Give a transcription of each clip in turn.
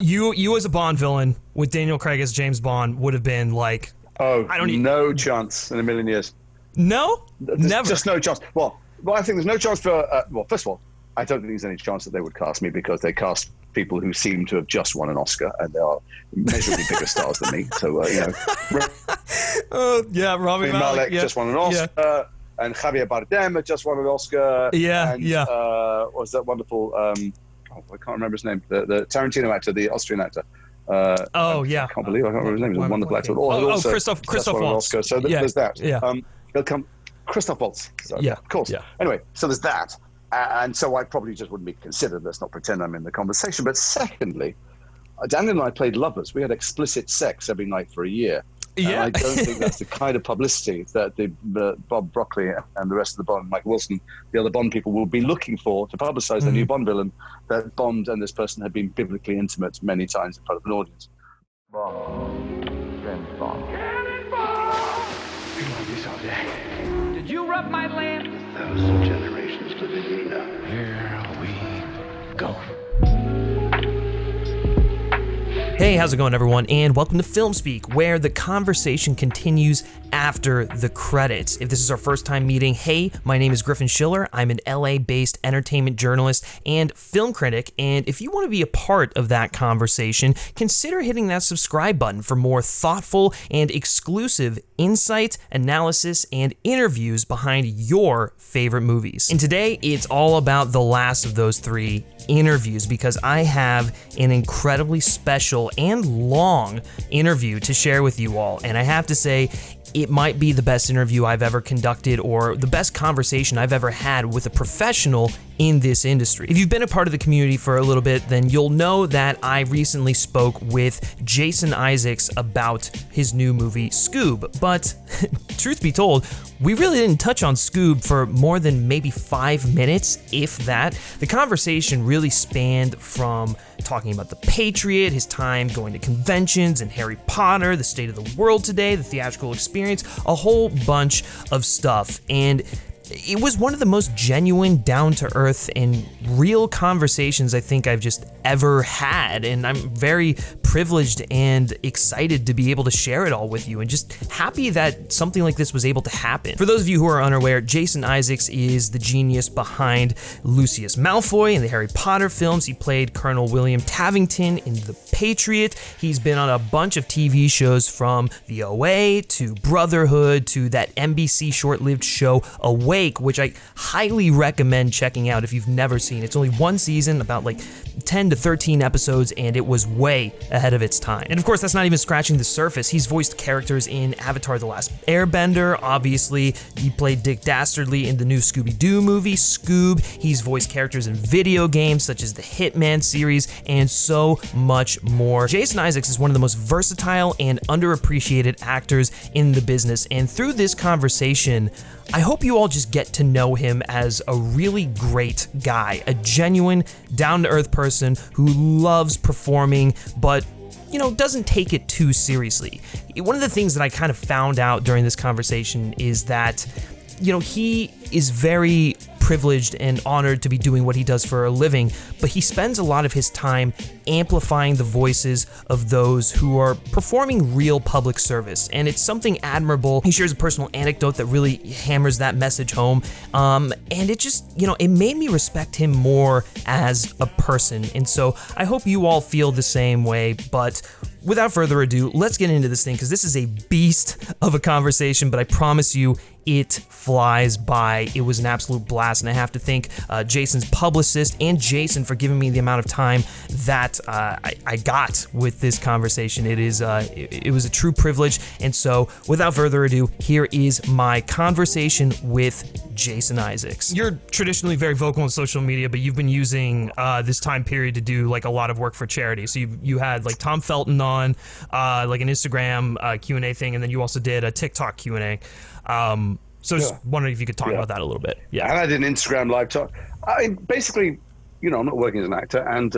You as a Bond villain with Daniel Craig as James Bond would have been like, no chance in a million years. No, never. Just no chance. Well, I think there's no chance for. First of all, I don't think there's any chance that they would cast me because they cast people who seem to have just won an Oscar and they are measurably bigger stars than me. So Rami Malek just won an Oscar, and Javier Bardem had just won an Oscar. Was that wonderful? I can't remember his name. The Tarantino actor, the Austrian actor. I can't believe I can't remember his name. He's a wonderful actor. Christoph Waltz. So there's that. He'll come. Christoph Waltz. So, of course. Yeah. Anyway, so there's that. And so I probably just wouldn't be considered. Let's not pretend I'm in the conversation. But secondly, Daniel and I played lovers. We had explicit sex every night for a year. Yeah. And I don't think that's the kind of publicity that Bob Broccoli and the rest of the Bond, Mike Wilson, the other Bond people will be looking for to publicize the new Bond villain, that Bond and this person had been biblically intimate many times in front of an audience. Bond. James Bond. Cannonball! We love this all day. Did you rub my lamp? 1,000 generations living in now. Here we go. Hey, how's it going, everyone? And welcome to FilmSpeak, where the conversation continues after the credits. If this is our first time meeting, hey, my name is Griffin Schiller. I'm an LA-based entertainment journalist and film critic, and if you want to be a part of that conversation, consider hitting that subscribe button for more thoughtful and exclusive insight, analysis, and interviews behind your favorite movies. And today, it's all about the last of those three interviews because I have an incredibly special and long interview to share with you all, and I have to say, it might be the best interview I've ever conducted or the best conversation I've ever had with a professional in this industry. If you've been a part of the community for a little bit, then you'll know that I recently spoke with Jason Isaacs about his new movie, Scoob. But truth be told, we really didn't touch on Scoob for more than maybe 5 minutes, if that. The conversation really spanned from talking about The Patriot, his time going to conventions, and Harry Potter, the state of the world today, the theatrical experience, a whole bunch of stuff. And it was one of the most genuine, down-to-earth, and real conversations I think I've just ever had, and I'm very privileged and excited to be able to share it all with you, and just happy that something like this was able to happen. For those of you who are unaware, Jason Isaacs is the genius behind Lucius Malfoy in the Harry Potter films. He played Colonel William Tavington in The Patriot. He's been on a bunch of TV shows from The OA to Brotherhood to that NBC short-lived show Awake, which I highly recommend checking out if you've never seen. It's only one season, about like 10 to 13 episodes, and it was way ahead of its time. And of course, that's not even scratching the surface. He's voiced characters in Avatar: The Last Airbender. Obviously, he played Dick Dastardly in the new Scooby-Doo movie, Scoob. He's voiced characters in video games such as the Hitman series, and so much more. Jason Isaacs is one of the most versatile and underappreciated actors in the business, and through this conversation, I hope you all just get to know him as a really great guy, a genuine, down-to-earth person who loves performing, but doesn't take it too seriously. One of the things that I kind of found out during this conversation is that, he is very privileged and honored to be doing what he does for a living, but he spends a lot of his time amplifying the voices of those who are performing real public service, and it's something admirable. He shares a personal anecdote that really hammers that message home, and it just, it made me respect him more as a person, and so I hope you all feel the same way. But without further ado, let's get into this thing, because this is a beast of a conversation, but I promise you, it flies by. It was an absolute blast, and I have to thank Jason's publicist and Jason for giving me the amount of time that I got with this conversation. It was a true privilege, and so without further ado, here is my conversation with Jason Isaacs. You're traditionally very vocal on social media, but you've been using this time period to do like a lot of work for charity. So you had like Tom Felton on, like an Instagram Q&A thing, and then you also did a TikTok Q&A. So just wondering if you could talk about that a little bit. Yeah. And I did an Instagram live talk. Basically, I'm not working as an actor, and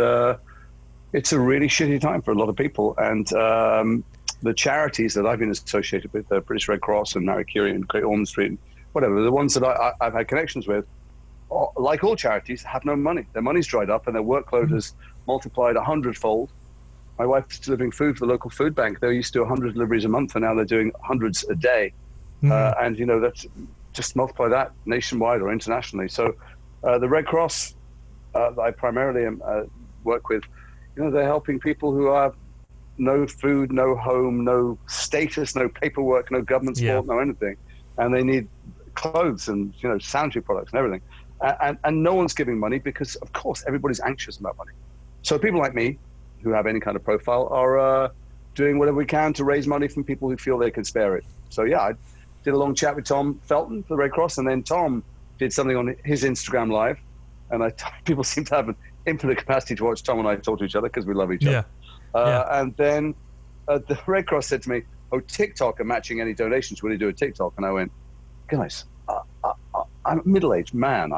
it's a really shitty time for a lot of people. And the charities that I've been associated with, the British Red Cross and Marie Curie and Great Ormond Street, and whatever, the ones that I've had connections with, like all charities, have no money. Their money's dried up, and their workload has multiplied 100-fold. My wife's delivering food for the local food bank. They used to do 100 deliveries a month, and now they're doing hundreds a day. And, you know, that's just multiply that nationwide or internationally. So the Red Cross that I primarily work with, you know, they're helping people who have no food, no home, no status, no paperwork, no government support, no anything. And they need clothes and, you know, sanitary products and everything. And no one's giving money because, of course, everybody's anxious about money. So people like me, who have any kind of profile, are doing whatever we can to raise money from people who feel they can spare it. So yeah, I did a long chat with Tom Felton for the Red Cross, and then Tom did something on his Instagram Live, and people seem to have an infinite capacity to watch Tom and I talk to each other because we love each other. And then the Red Cross said to me, "Oh, TikTok are matching any donations. Will you do a TikTok?" And I went, "Guys, I'm a middle-aged man.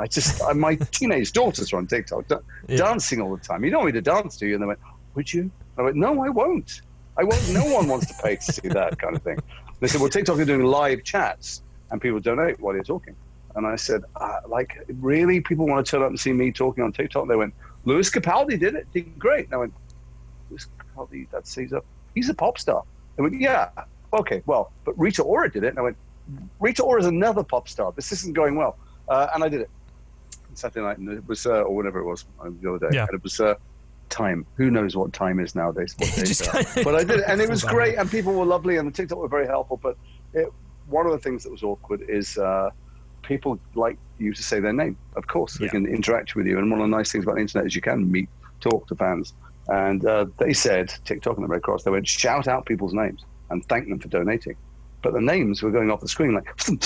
My teenage daughters are on TikTok, dancing all the time. You don't want me to dance, do you?" And they went, "Would you?" I went, "No, I won't. I won't. No one wants to pay to see that kind of thing." They said, "Well, TikTok are doing live chats and people donate while you're talking." And I said, "Like, really? People want to turn up and see me talking on TikTok?" They went, "Louis Capaldi did it. Did great." And I went, "Louis Capaldi, he's a pop star." They went, "Yeah, okay, well, but Rita Ora did it." And I went, "Rita Ora is another pop star. This isn't going well." And I did it Saturday night, and it was, or whatever it was the other day. And it was time. Who knows what time is nowadays? But I did it, and it was great, and people were lovely, and the TikTok were very helpful. But one of the things that was awkward is people like you to say their name. Of course, they can interact with you, and one of the nice things about the internet is you can talk to fans. And they said, TikTok and the Red Cross, they went, shout out people's names and thank them for donating. But the names were going off the screen like, and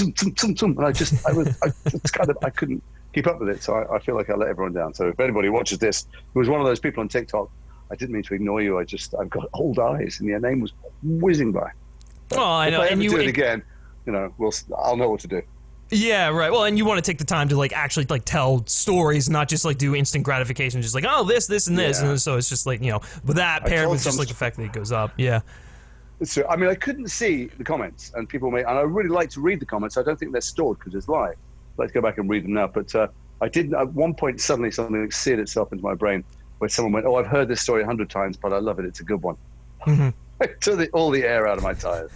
I couldn't keep up with it. So I feel like I let everyone down. So if anybody watches this, who was one of those people on TikTok, I didn't mean to ignore you. I've got old eyes, and your name was whizzing by. But I know. If I ever do it again, you know, I'll know what to do. Yeah, right. Well, and you want to take the time to actually tell stories, not just do instant gratification, just this and this, and so it's just with that paired with just the fact that it goes up. Yeah. So, I mean, I couldn't see the comments, and and I really like to read the comments. I don't think they're stored because it's live. I'd like to go back and read them now, but I did at one point. Suddenly, something seared itself into my brain, where someone went, "Oh, I've heard this story 100 times, but I love it. It's a good one." Mm-hmm. It took all the air out of my tires.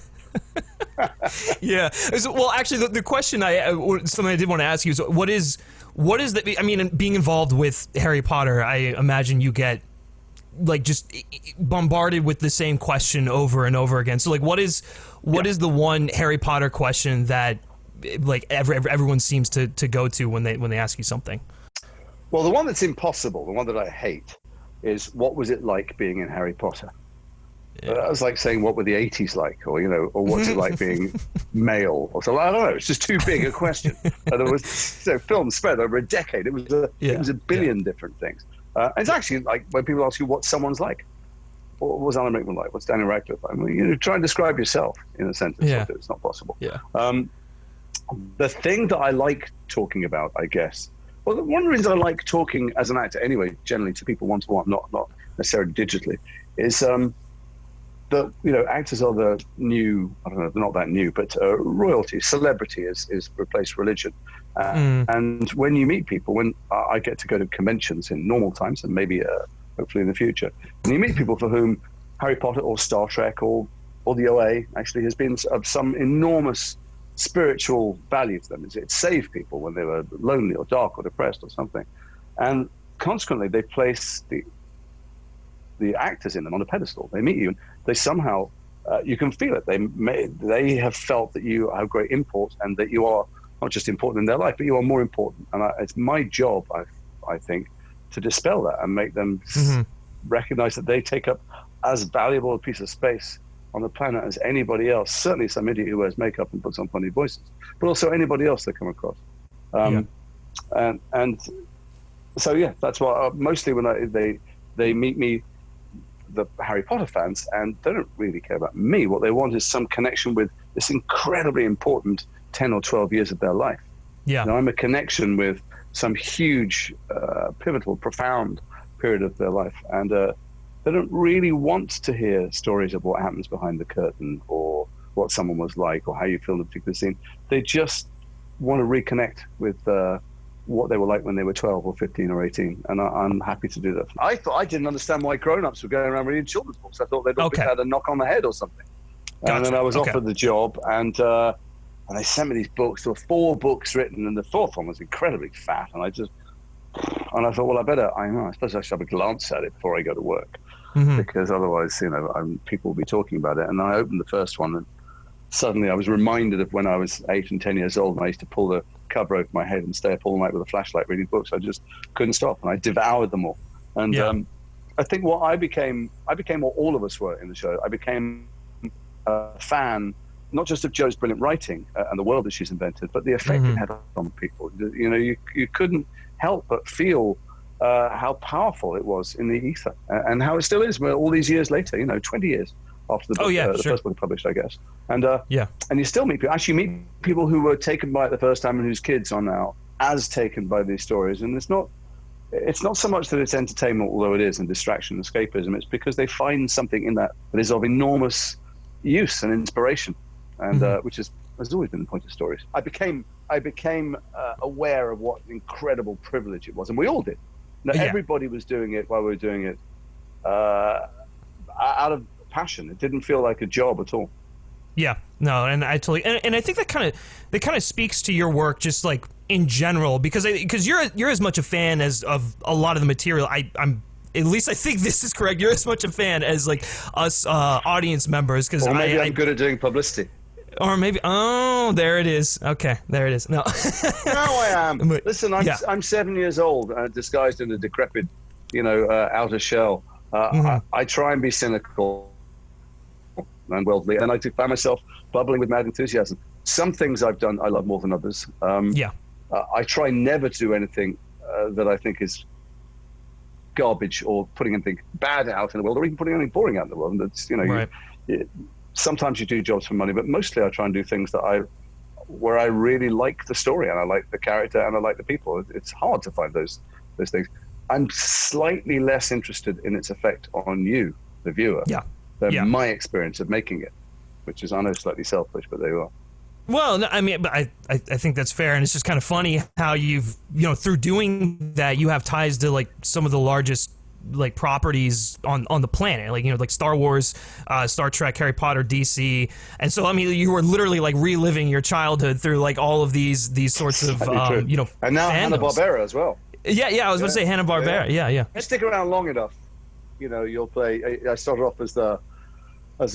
Yeah. Well, actually, the question something I did want to ask you is what is the? I mean, being involved with Harry Potter, I imagine you get just bombarded with the same question over and over again. So what is the one Harry Potter question that everyone seems to go to when they ask you something? Well, the one that's impossible, the one that I hate, is what was it like being in Harry Potter? Yeah. That was like saying what were the 80s like, or or what's it like being male, or something. I don't know. It's just too big a question. And there was films spread over a decade. It was a billion different things. It's actually like when people ask you what someone's like. What was Alan Rickman like? What's Daniel Radcliffe like? I mean, try and describe yourself in a sentence. Yeah. It's not possible. Yeah. The thing that I like talking about, I guess, well, one of the reasons I like talking as an actor anyway, generally to people one-to-one, not necessarily digitally, is that actors are the new, I don't know, they're not that new, but royalty, celebrity is replaced religion. And when you meet people, when I get to go to conventions in normal times, and maybe hopefully in the future, and you meet people for whom Harry Potter or Star Trek or the OA actually has been of some enormous spiritual value to them. It saved people when they were lonely or dark or depressed or something. And consequently, they place the actors in them on a pedestal. They meet you, and they somehow, you can feel it. They have felt that you have great import, and that you are not just important in their life, but you are more important. And it's my job, I think, to dispel that and make them recognize that they take up as valuable a piece of space on the planet as anybody else. Certainly some idiot who wears makeup and puts on funny voices, but also anybody else they come across. And so, yeah, that's why mostly when they meet me, the Harry Potter fans, and they don't really care about me. What they want is some connection with this incredibly important 10 or 12 years of their life. Yeah. I'm a connection with some huge, pivotal, profound period of their life. And they don't really want to hear stories of what happens behind the curtain or what someone was like or how you feel in a particular scene. They just want to reconnect with what they were like when they were 12 or 15 or 18, and I'm happy to do that. I thought I didn't understand why grown-ups were going around reading children's books. I thought they'd all had a knock on the head or something. Gotcha. And then I was offered the job, and they sent me these books. There were 4 books written, and the 4th one was incredibly fat. And I thought, well, I suppose I should have a glance at it before I go to work, because otherwise, people will be talking about it. And I opened the first one, and suddenly I was reminded of when I was 8 and 10 years old, and I used to pull the cover over my head and stay up all night with a flashlight reading books. I just couldn't stop, and I devoured them all. And I think what I became what all of us were in the show. I became a fan, not just of Jo's brilliant writing and the world that she's invented, but the effect it had on people. You couldn't help but feel how powerful it was in the ether, and how it still is all these years later, 20 years after the book, the first book published, I guess. And and you still meet people who were taken by it the first time and whose kids are now as taken by these stories. And it's not so much that it's entertainment, although it is, and distraction and escapism. It's because they find something in that is of enormous use and inspiration, and which has always been the point of stories. I became aware of what an incredible privilege it was, and we all did. Everybody was doing it while we were doing it out of passion. It didn't feel like a job at all. Yeah, no, and I totally, and I think that kind of speaks to your work, just like in general, because you're as much a fan as of a lot of the material. I'm at least I think this is correct. You're as much a fan as like us audience members, because I'm good at doing publicity. Or maybe, there it is. Okay, there it is. No, now I am. Listen, I'm 7 years old, disguised in a decrepit, outer shell. I try and be cynical and worldly, and I find myself bubbling with mad enthusiasm. Some things I've done I love more than others. I try never to do anything that I think is garbage, or putting anything bad out in the world, or even putting anything boring out in the world. And that's sometimes you do jobs for money, but mostly I try and do things where I really like the story, and I like the character, and I like the people. It's hard to find those things. I'm slightly less interested in its effect on you, the viewer, than my experience of making it, which is, I know, slightly selfish, but there you are. Well, I mean, I think that's fair, and it's just kind of funny how you've, through doing that, you have ties to like some of the largest like properties on the planet, like Star Wars, Star Trek, Harry Potter, DC, and so I mean, you were literally like reliving your childhood through like all of these sorts of and now Hanna-Barbera as well. Yeah, I was going to say Hanna-Barbera. Yeah. You stick around long enough, you'll play. I started off as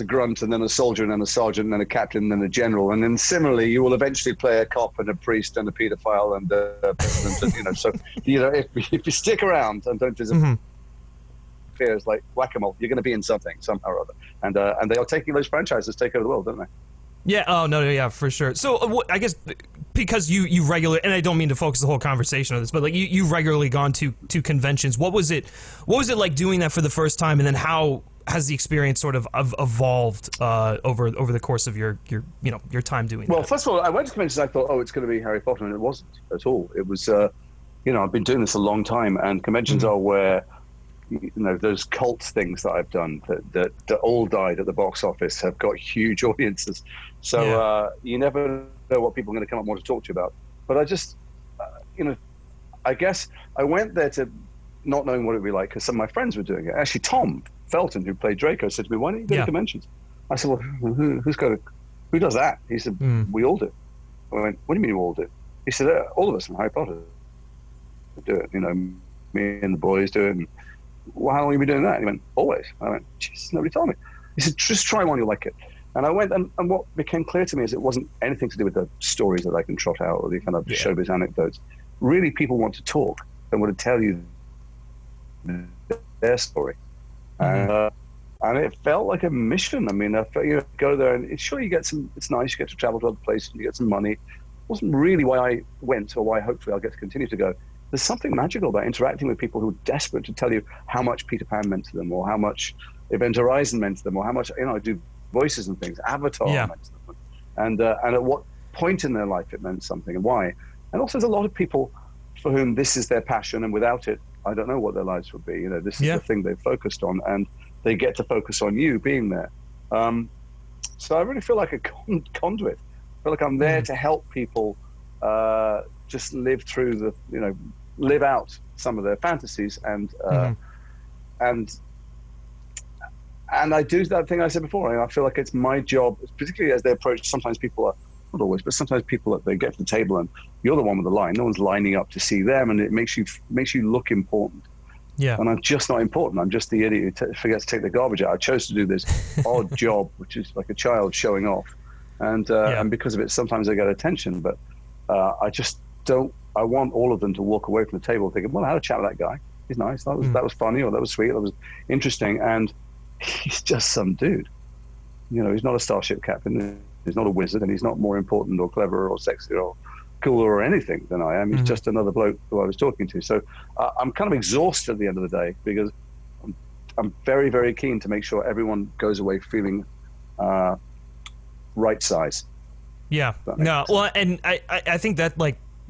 a grunt, and then a soldier, and then a sergeant, and then a captain, and then a general, and then similarly, you will eventually play a cop and a priest and a paedophile and a president. So if you stick around and don't disappear, it's like whack-a-mole. You're going to be in something somehow or other, and they are taking those franchises take over the world, don't they? Yeah. Oh no. Yeah, for sure. So I guess because you regularly, and I don't mean to focus the whole conversation on this, but like you've regularly gone to conventions. What was it like doing that for the first time, and then how has the experience sort of evolved over the course of your time doing that? Well, first of all, I went to conventions. I thought, it's going to be Harry Potter, and it wasn't at all. It was, I've been doing this a long time, and conventions are where, those cult things that I've done that all died at the box office have got huge audiences. So you never know what people are going to come up and want to talk to you about. But I just, I guess I went there to not knowing what it would be like, because some of my friends were doing it. Actually, Tom Felton, who played Draco, said to me, "Why don't you go to conventions?" I said, "Well, who does that?" He said, "We all do." I went, "What do you mean you all do?" He said, "All of us in Harry Potter do it. Me and the boys do it." And, "Well, how long have you been doing that?" And he went, "Always." I went, "Jesus, nobody told me." He said, "Just try one, you'll like it." And I went, and what became clear to me is it wasn't anything to do with the stories that I can trot out or the kind of showbiz anecdotes. Really, people want to talk and want to tell you their story. And it felt like a mission. I mean, I felt, go there, and sure, you get some, it's nice, you get to travel to other places, you get some money. It wasn't really why I went, or why hopefully I'll get to continue to go. There's something magical about interacting with people who are desperate to tell you how much Peter Pan meant to them, or how much Event Horizon meant to them, or how much, I do voices and things, Avatar meant to them, and at what point in their life it meant something, and why. And also, there's a lot of people for whom this is their passion, and without it, I don't know what their lives would be. This is the thing they've focused on, and they get to focus on you being there. So I really feel like a conduit. I feel like I'm there to help people just live through live out some of their fantasies, and I do that thing I said before. I feel like it's my job, particularly as they approach. Sometimes people are, not always, but sometimes people, they get to the table and you're the one with the line. No one's lining up to see them, and it makes you look important. Yeah. And I'm just not important. I'm just the idiot who forgets to take the garbage out. I chose to do this odd job, which is like a child showing off, and because of it, sometimes I get attention. But I just don't. I want all of them to walk away from the table thinking, "Well, I had a chat with that guy. He's nice. That was funny, or that was sweet. That was interesting." And he's just some dude. He's not a starship captain. He's not a wizard, and he's not more important or clever or sexy or cooler or anything than I am. He's just another bloke who I was talking to. So I'm kind of exhausted at the end of the day, because I'm very, very keen to make sure everyone goes away feeling right size. Yeah. No. Well, and I think that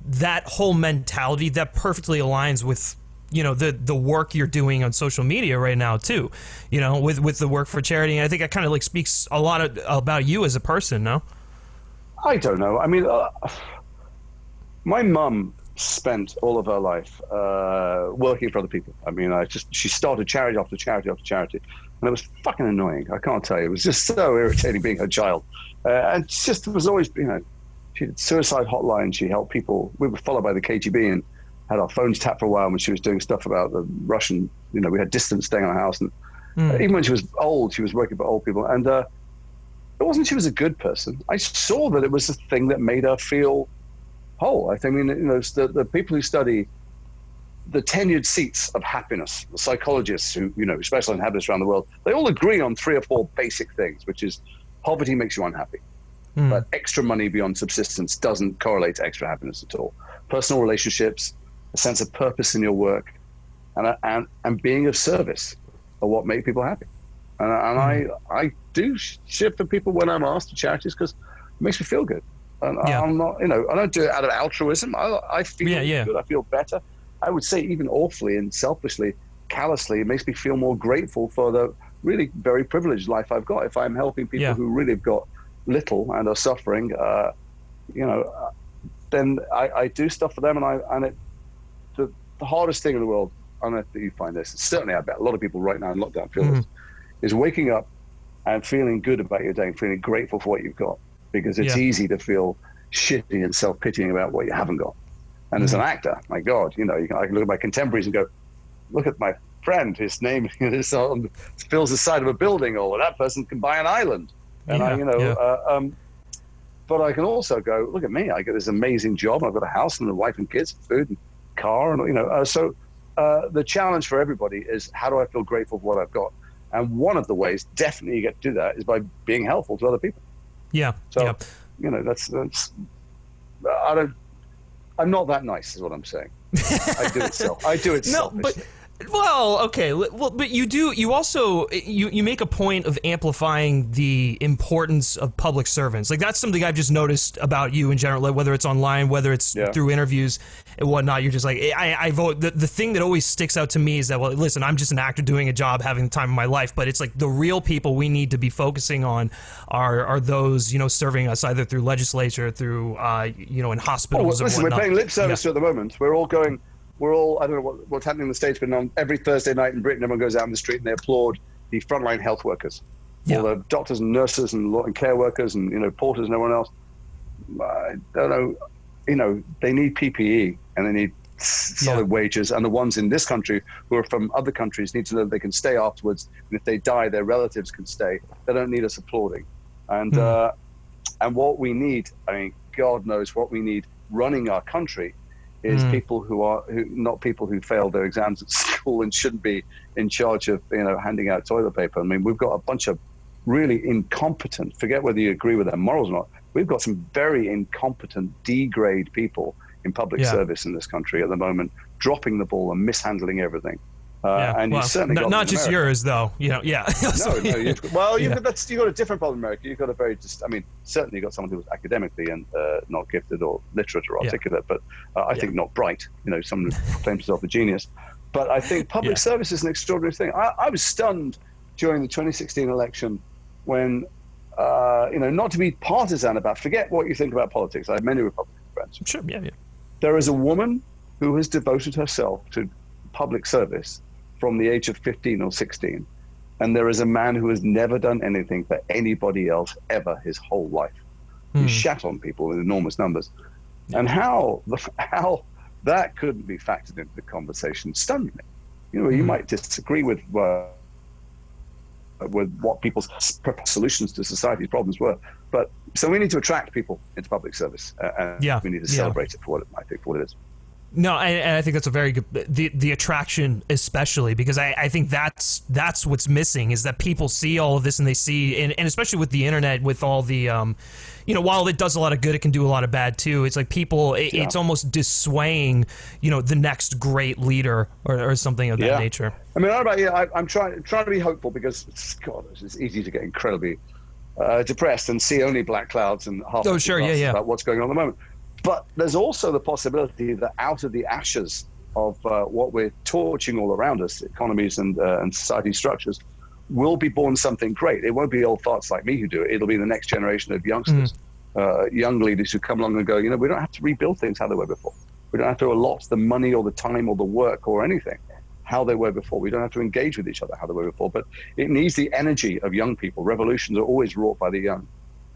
that whole mentality that perfectly aligns with the work you're doing on social media right now too, with the work for charity. And I think that kind of speaks a lot about you as a person. No, I don't know. I mean, my mum spent all of her life working for other people. I mean, she started charity after charity after charity, and it was fucking annoying. I can't tell you. It was just so irritating being her child. And it was always, she did suicide hotline. She helped people. We were followed by the KGB and had our phones tapped for a while when she was doing stuff about the Russian, we had dissidents staying in our house. And even when she was old, she was working for old people. And it wasn't she was a good person. I saw that it was a thing that made her feel whole. I think, the people who study the tenured seats of happiness, the psychologists who, specialize in happiness around the world, they all agree on 3 or 4 basic things, which is poverty makes you unhappy. But extra money beyond subsistence doesn't correlate to extra happiness at all. Personal relationships, a sense of purpose in your work, and being of service are what make people happy. And I do shit for people when I'm asked to charities because it makes me feel good. And I'm not, I don't do it out of altruism. I feel good. I feel better. I would say even awfully and selfishly, callously, it makes me feel more grateful for the really very privileged life I've got. If I'm helping people who really have got little and are suffering, then I do stuff for them. And the hardest thing in the world, I don't know if you find this, certainly I bet a lot of people right now in lockdown feel this, is waking up and feeling good about your day and feeling grateful for what you've got, because it's easy to feel shitty and self-pitying about what you haven't got. And as an actor, my God, I can look at my contemporaries and go, look at my friend, his name fills the side of a building, or that person can buy an island. And but I can also go, look at me, I get this amazing job, I've got a house and a wife and kids, food and car, and so the challenge for everybody is, how do I feel grateful for what I've got? And one of the ways definitely you get to do that is by being helpful to other people. That's I'm not that nice is what I'm saying. I do it selfishly. Well, okay. Well, but you also make a point of amplifying the importance of public servants. That's something I've just noticed about you in general, whether it's online, whether it's through interviews and whatnot. You're just I vote. The thing that always sticks out to me is that, well, listen, I'm just an actor doing a job, having the time of my life, but it's the real people we need to be focusing on are those, serving us either through legislature, through, in hospitals. Well, listen, we're paying lip service to at the moment. We're all, I don't know what's happening in the States, but on every Thursday night in Britain, everyone goes out in the street and they applaud the frontline health workers. All the doctors and nurses and care workers and, porters and everyone else. I don't know, they need PPE and they need solid wages. And the ones in this country who are from other countries need to know they can stay afterwards. And if they die, their relatives can stay. They don't need us applauding. And what we need, God knows what we need running our country is people not people who failed their exams at school and shouldn't be in charge of handing out toilet paper. We've got a bunch of really incompetent, forget whether you agree with their morals or not, we've got some very incompetent D-grade people in public service in this country at the moment, dropping the ball and mishandling everything. And you certainly got not just yours, though. No. You've got a different problem in America. You've got a very certainly you've got someone who was academically and not gifted or literate or articulate, but I think not bright. Someone who claims himself a genius. But I think public service is an extraordinary thing. I was stunned during the 2016 election when, not to be partisan about, forget what you think about politics. I have many Republican friends. defense. Sure, yeah. There is a woman who has devoted herself to public service from the age of 15 or 16. And there is a man who has never done anything for anybody else ever his whole life. He shat on people in enormous numbers. Yeah. And how that couldn't be factored into the conversation stunned me. You might disagree with what people's solutions to society's problems were, but so we need to attract people into public service, and we need to celebrate it for what it is. No, and I think that's a very good, the attraction especially, because I think that's what's missing, is that people see all of this and they see, and especially with the internet, with all the, while it does a lot of good, it can do a lot of bad too. It's like people, it's almost dissuading, the next great leader or something of that nature. I mean, I'm trying to be hopeful, because, God, it's easy to get incredibly depressed and see only black clouds and half about what's going on at the moment. But there's also the possibility that out of the ashes of what we're torching all around us, economies and society structures, will be born something great. It won't be old farts like me who do it. It'll be the next generation of youngsters, young leaders who come along and go, we don't have to rebuild things how they were before. We don't have to allot the money or the time or the work or anything how they were before. We don't have to engage with each other how they were before. But it needs the energy of young people. Revolutions are always wrought by the young.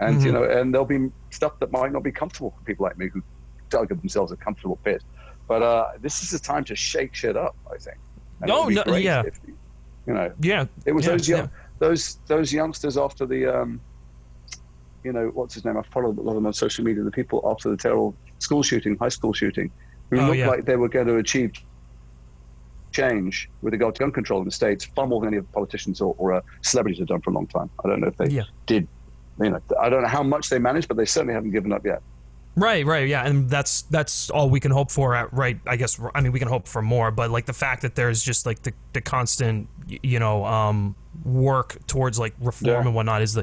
And, and there'll be stuff that might not be comfortable for people like me who dug themselves a comfortable pit. But this is the time to shake shit up, I think. And it was those youngsters after the, what's his name? I followed a lot of them on social media, the people after the terrible high school shooting, who looked like they were going to achieve change with regard to gun control in the States far more than any of the politicians or celebrities have done for a long time. I don't know if they did. I don't know how much they managed, but they certainly haven't given up yet. Right, yeah, and that's all we can hope for. I guess. I mean, we can hope for more, but like the fact that there's just like the constant, work towards like reform and whatnot is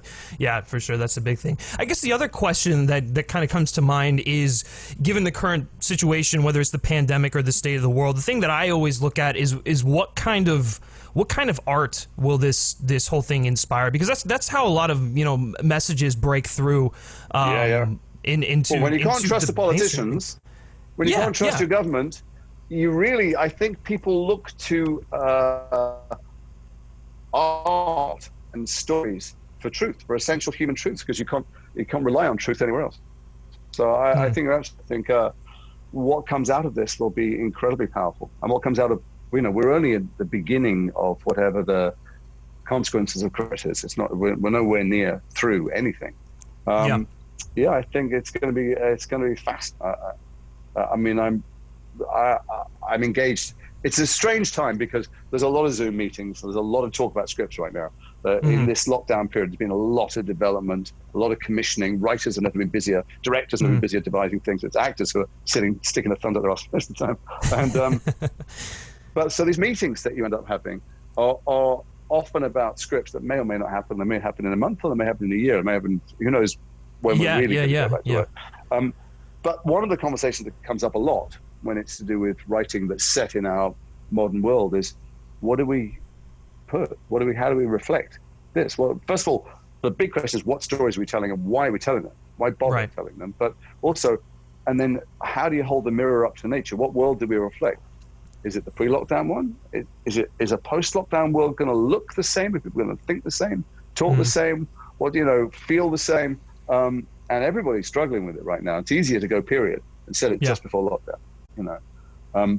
for sure, that's a big thing. I guess the other question that kind of comes to mind is, given the current situation, whether it's the pandemic or the state of the world, the thing that I always look at is what kind of art will this whole thing inspire? Because that's how a lot of messages break through. Into when you can't trust the politicians, when you can't trust your government, you really, I think people look to art and stories for truth, for essential human truths, because you can't rely on truth anywhere else. So I think what comes out of this will be incredibly powerful, and what comes out of we're only at the beginning of whatever the consequences of crisis. It's not we're nowhere near through anything. I think it's going to be fast. I'm engaged. It's a strange time because there's a lot of Zoom meetings. There's a lot of talk about scripts right now. In this lockdown period, there's been a lot of development, a lot of commissioning. Writers have never been busier. Directors have never been busier devising things. It's actors who are sticking their thumbs up their arse most of the time. And but so these meetings that you end up having are often about scripts that may or may not happen. They may happen in a month, or they may happen in a year. It may happen, who knows when we're really going to go back to work. But one of the conversations that comes up a lot when it's to do with writing that's set in our modern world is, what do we put? How do we reflect this? Well, first of all, the big question is, what stories are we telling and why are we telling them? Why bother telling them? But also, and then how do you hold the mirror up to nature? What world do we reflect? Is it the pre-lockdown one? Is a post-lockdown world going to look the same? Are people going to think the same, talk the same, feel the same? And everybody's struggling with it right now. It's easier to go period and set it just before lockdown,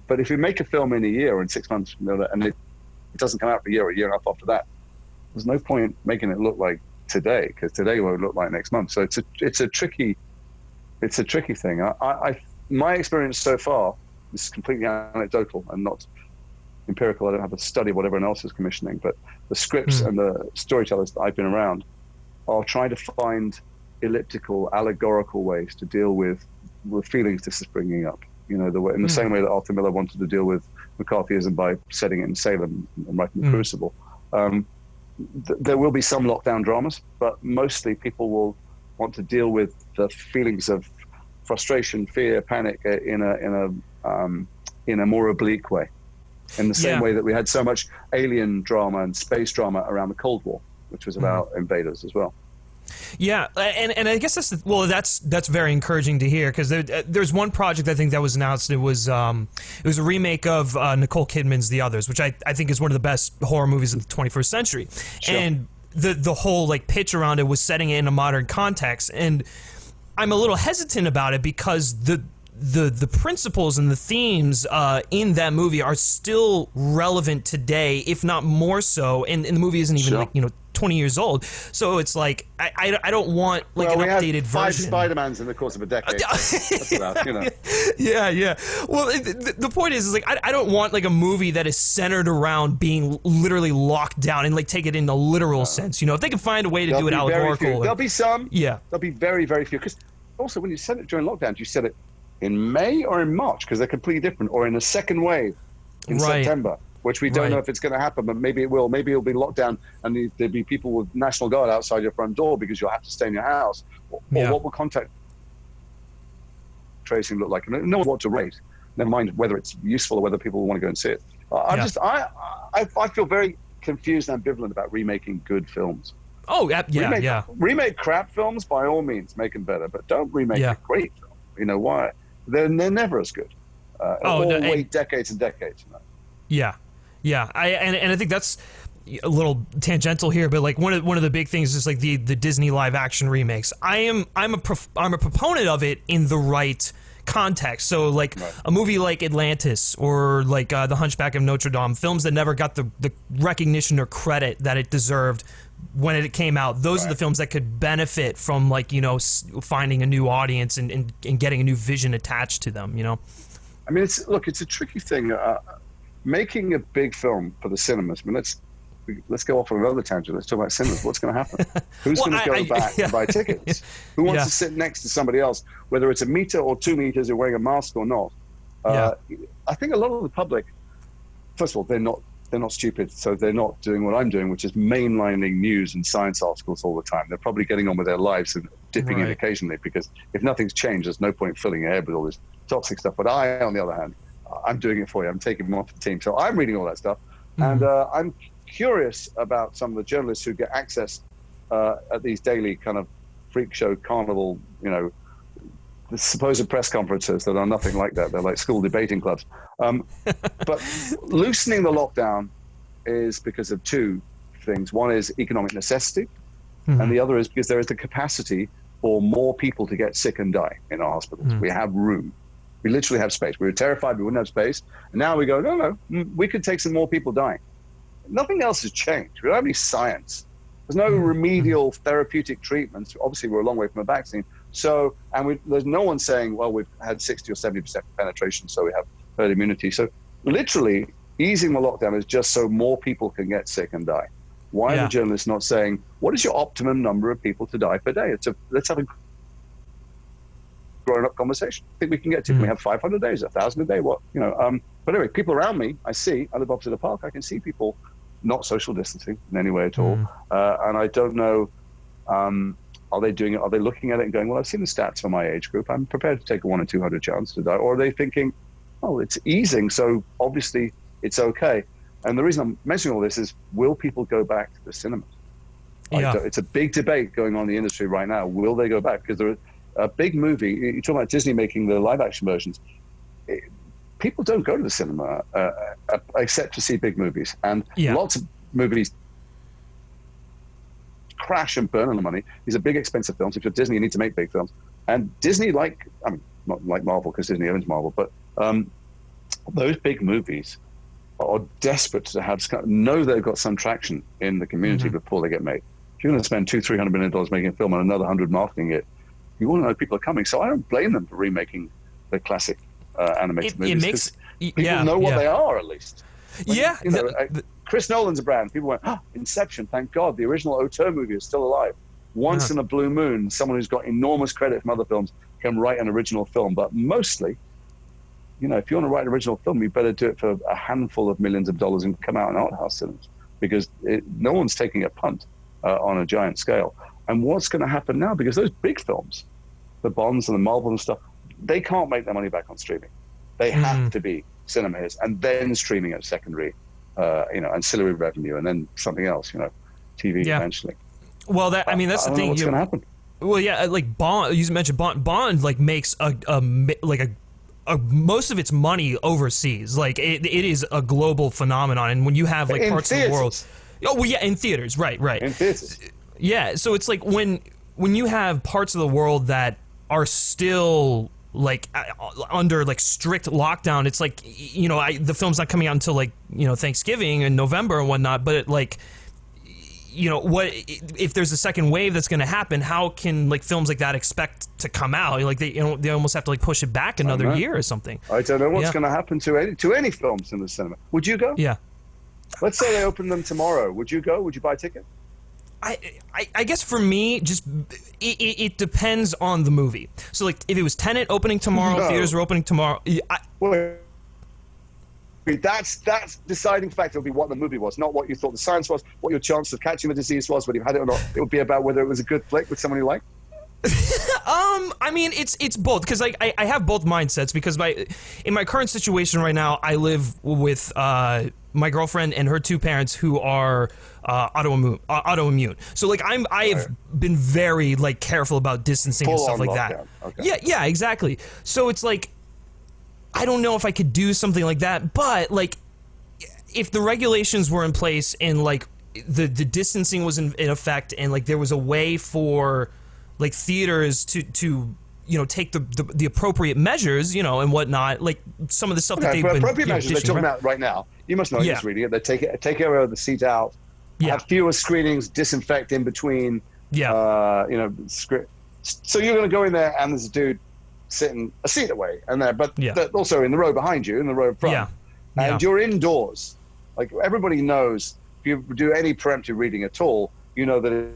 But if you make a film in a year or in 6 months, and it doesn't come out for a year and a half after that, there's no point making it look like today, because today won't look like next month. So it's a tricky thing. My experience so far, this is completely anecdotal and not empirical. I don't have a study of what everyone else is commissioning, but the scripts and the storytellers that I've been around are trying to find elliptical, allegorical ways to deal with the feelings this is bringing up. In the same way that Arthur Miller wanted to deal with McCarthyism by setting it in Salem and writing The Crucible. There will be some lockdown dramas, but mostly people will want to deal with the feelings of frustration, fear, panic in a more oblique way. In the same way that we had so much alien drama and space drama around the Cold War, which was about invaders as well. Yeah, and I guess that's very encouraging to hear, because there's one project I think that was announced. It was a remake of Nicole Kidman's The Others, which I think is one of the best horror movies of the 21st century. Sure. And the whole like pitch around it was setting it in a modern context, and I'm a little hesitant about it because the principles and the themes in that movie are still relevant today, if not more so. And the movie isn't even like 20 years old, so it's like I don't want like an updated version. 5 Spider-Mans in the course of a decade. That's about, Yeah. Well, the point is like I don't want like a movie that is centered around being literally locked down and like take it in the literal sense. If they can find a way to do it allegorical. There'll be some. Yeah. There'll be very, very few. Because also when you said it during lockdown, you said it in May or in March, because they're completely different, or in a second wave in September. Which we don't know if it's going to happen, but maybe it will. Maybe it'll be locked down and there'll be people with National Guard outside your front door because you'll have to stay in your house. Or what will contact tracing look like? And no one what to rate. Never mind whether it's useful or whether people want to go and see it. I feel very confused and ambivalent about remaking good films. Oh, Remake crap films, by all means, make them better, but don't remake a great film. Why? They're never as good. Wait decades and decades. Yeah, I think that's a little tangential here, but like one of the big things is like the Disney live action remakes. I'm a proponent of it in the right context. So like a movie like Atlantis or like The Hunchback of Notre Dame, films that never got the recognition or credit that it deserved when it came out. Those are the films that could benefit from like finding a new audience and getting a new vision attached to them. I mean, it's a tricky thing. Making a big film for the cinemas. I mean, let's go off on another tangent. Let's talk about cinemas. What's going to happen? Who's going to go back and buy tickets? Who wants to sit next to somebody else, whether it's a meter or 2 meters, you're wearing a mask or not? I think a lot of the public, first of all, they're not stupid, so they're not doing what I'm doing, which is mainlining news and science articles all the time. They're probably getting on with their lives and dipping in occasionally, because if nothing's changed, there's no point filling your head with all this toxic stuff. But I, on the other hand, I'm doing it for you. I'm taking them off the team. So I'm reading all that stuff. And I'm curious about some of the journalists who get access at these daily kind of freak show carnival, the supposed press conferences that are nothing like that. They're like school debating clubs. But loosening the lockdown is because of two things. One is economic necessity, and the other is because there is the capacity for more people to get sick and die in our hospitals. We have room. We literally have space. We were terrified we wouldn't have space. And now we go, no, we could take some more people dying. Nothing else has changed. We don't have any science. There's no remedial therapeutic treatments. Obviously, we're a long way from a vaccine. So, there's no one saying, well, we've had 60 or 70% penetration, so we have herd immunity. So literally, easing the lockdown is just so more people can get sick and die. Why are the journalists not saying, what is your optimum number of people to die per day? Let's have a grown-up conversation. I think we can get to. Can we have 500 days, 1,000 a day? What, But anyway, people around me, I live opposite a park, I can see people not social distancing in any way at all. And I don't know, are they doing it? Are they looking at it and going, well, I've seen the stats for my age group. I'm prepared to take a 1 in 200 chance to die. Or are they thinking, oh, it's easing, so obviously it's okay. And the reason I'm mentioning all this is, will people go back to the cinemas? It's a big debate going on in the industry right now. Will they go back? Because a big movie, you're talking about Disney making the live action versions. People don't go to the cinema except to see big movies. And lots of movies crash and burn on the money. These are big, expensive films. If you're Disney, you need to make big films. And Disney, not like Marvel, because Disney owns Marvel, but those big movies are desperate to know they've got some traction in the community before they get made. If you're going to spend $200-300 million making a film and another 100 marketing it, you want to know people are coming. So I don't blame them for remaking the classic animated movies. People know what they are, at least. Chris Nolan's a brand. People went, Inception, thank God. The original auteur movie is still alive. Once in a blue moon, someone who's got enormous credit from other films can write an original film. But mostly, if you want to write an original film, you better do it for a handful of millions of dollars and come out in art house cinemas, because no one's taking a punt on a giant scale. And what's going to happen now, because those big films, the Bonds and the Marvel and stuff, they can't make their money back on streaming. They have to be cinema hits, and then streaming at secondary, ancillary revenue, and then something else, TV eventually. Well, that's the thing. What's going to happen? Well, yeah, like Bond. You mentioned Bond. Bond like makes a most of its money overseas. Like it is a global phenomenon, and when you have like parts of the world. Oh well, yeah, in theaters, right. In theaters. Yeah, so it's like when you have parts of the world that are still like under like strict lockdown, it's like, you know, the film's not coming out until like, you know, Thanksgiving and November and whatnot, but it, like, you know, what if there's a second wave that's going to happen? How can like films like that expect to come out? Like they almost have to like push it back another year or something. I don't know what's going to happen to any films in the cinema. Would you go? Yeah. Let's say they open them tomorrow. Would you go? Would you buy a ticket? I guess for me, just it depends on the movie. So like if it was Tenet opening tomorrow, theaters are opening tomorrow. That's deciding factor will be what the movie was, not what you thought the science was, what your chance of catching the disease was, whether you had it or not. It would be about whether it was a good flick with someone you like. I mean, it's both, because like I have both mindsets, because in my current situation right now, I live with my girlfriend and her two parents who are autoimmune. So like I have been very like careful about distancing and stuff like that. Okay. Yeah, exactly. So it's like I don't know if I could do something like that, but like if the regulations were in place and like the distancing was in effect, and like there was a way for like theaters to you know take the appropriate measures, you know, and whatnot, like some of the stuff that they've been appropriate measures they're talking about right now. You must know, you're just reading it. They take the seat out, have fewer screenings, disinfect in between. You know, so you're going to go in there and there's a dude sitting a seat away and there, but also in the row behind you, in the row front, and you're indoors. Like everybody knows, if you do any preemptive reading at all, you know that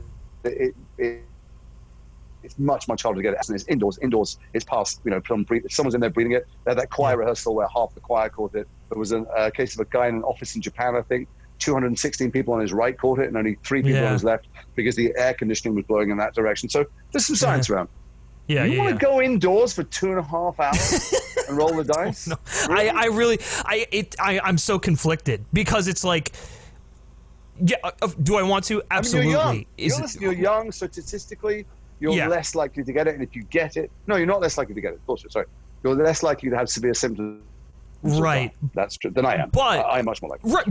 it's much harder to get it. And it's indoors. Indoors is past, you know, if someone's in there breathing it. They had that choir rehearsal where half the choir caught it. There was a case of a guy in an office in Japan, I think. 216 people on his right caught it and only 3 people on his left because the air conditioning was blowing in that direction. So there's some science around. You want to go indoors for 2.5 hours and roll the dice? No. Really? I'm so conflicted because it's like, do I want to? Absolutely. I mean, you're young, so statistically, you're less likely to get it. And if you get it, no, you're not less likely to get it. Bullshit, sorry. You're less likely to have severe symptoms. Right. That's true. Than I am. But I'm much more likely. Right.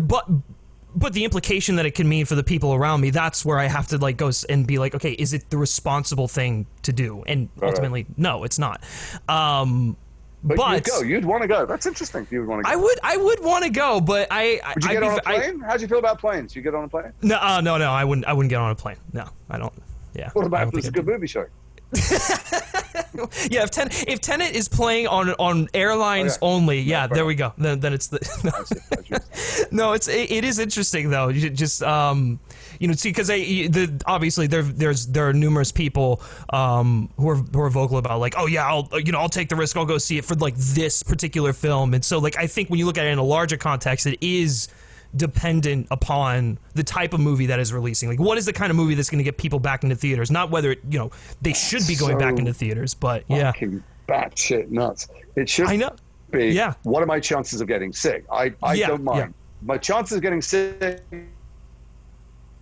But the implication that it can mean for the people around me, that's where I have to like go and be like, okay, is it the responsible thing to do? And ultimately, no, it's not. But you'd want to go. That's interesting. You would want to go. I would want to go, but would you get on a plane? How'd you feel about planes? You get on a plane? No, I wouldn't get on a plane. No, I don't. Yeah. What about if it's a good movie show? Yeah, if Tenet is playing on airlines only, there we go. Then it's the no, it is interesting though. You just you know, see, because obviously there are numerous people who are vocal about like, oh yeah, I'll take the risk, I'll go see it for like this particular film. And so like I think when you look at it in a larger context, it is dependent upon the type of movie that is releasing. Like, what is the kind of movie that's going to get people back into theaters? Not whether they should be going back into theaters, but fucking batshit nuts. It should be. Yeah. What are my chances of getting sick? I don't mind. Yeah. My chances of getting sick,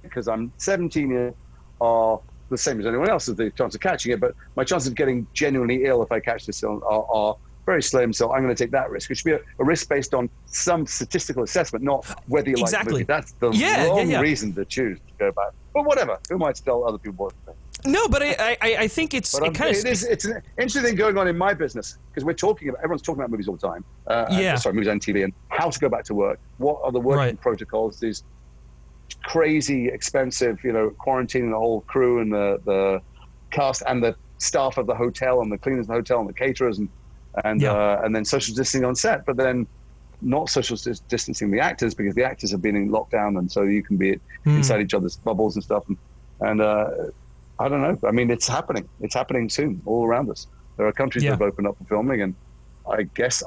because I'm 17 years, are the same as anyone else's. The chance of catching it, but my chances of getting genuinely ill if I catch this are very slim, so I'm going to take that risk. It should be a risk based on some statistical assessment, not whether you like the movie. That's the wrong reason to choose to go back. But whatever. Who am I to tell other people what to think? No, but I think it's an interesting thing going on in my business, because everyone's talking about movies all the time. Movies on TV and how to go back to work. What are the working protocols? These crazy expensive, quarantining the whole crew and the cast and the staff of the hotel and the cleaners of the hotel and the caterers and then social distancing on set, but then not social distancing the actors, because the actors have been in lockdown, and so you can be inside each other's bubbles and stuff. And I don't know. I mean, it's happening. It's happening soon all around us. There are countries that have opened up for filming, and I guess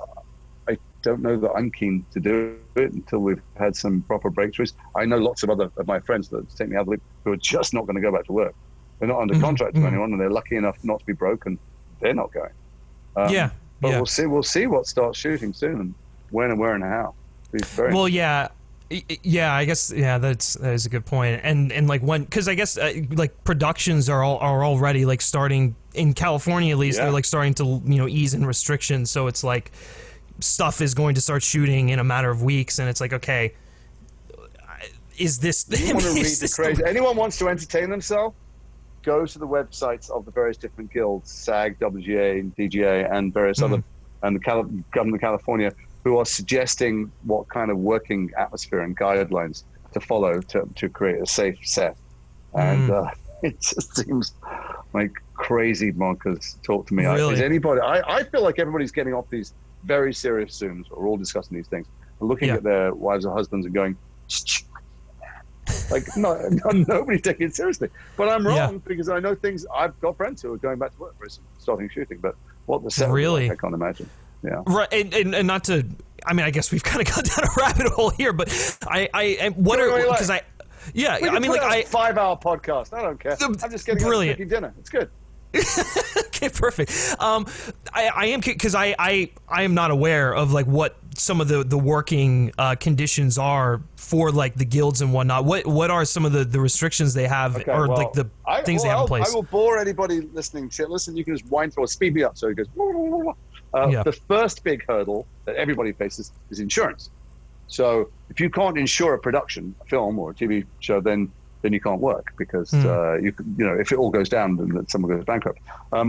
I don't know that I'm keen to do it until we've had some proper breakthroughs. I know lots of my friends that take me out of the loop who are just not going to go back to work. They're not under contract to anyone, and they're lucky enough not to be broken. They're not going. But we'll see what starts shooting soon, and when and where and how. Yeah, I guess that is a good point. And like because I guess like productions are already like starting in California at least. They're like starting to ease in restrictions, so it's like stuff is going to start shooting in a matter of weeks, and it's like, okay, is this? You want to read the crazy? Anyone wants to entertain themselves? Go to the websites of the various different guilds, SAG, WGA, DGA, and various other, and the government of California, who are suggesting what kind of working atmosphere and guidelines to follow to create a safe set. And it just seems like crazy bonkers talk to me. Really? Is anybody? I feel like everybody's getting off these very serious Zooms, or all discussing these things, and looking at their wives or husbands and going, like, nobody's taking it seriously. But I'm wrong, because I know things. I've got friends who are going back to work, starting shooting, but what the set really? like, I can't imagine. Yeah. Right, and not to. I mean, I guess we've kind of gone down a rabbit hole here, but because I 5-hour podcast. I don't care. I'm just getting up and cooking dinner. It's good. Okay, perfect. I am, because I am not aware of like what some of the working conditions are for like the guilds and whatnot. What are some of the restrictions they have, like the things they have in place? I will bore anybody listening. Listen, you can just wind through or speed me up. So it goes. The first big hurdle that everybody faces is insurance. So if you can't insure a production, a film or a TV show, then you can't work, because if it all goes down, then someone goes bankrupt.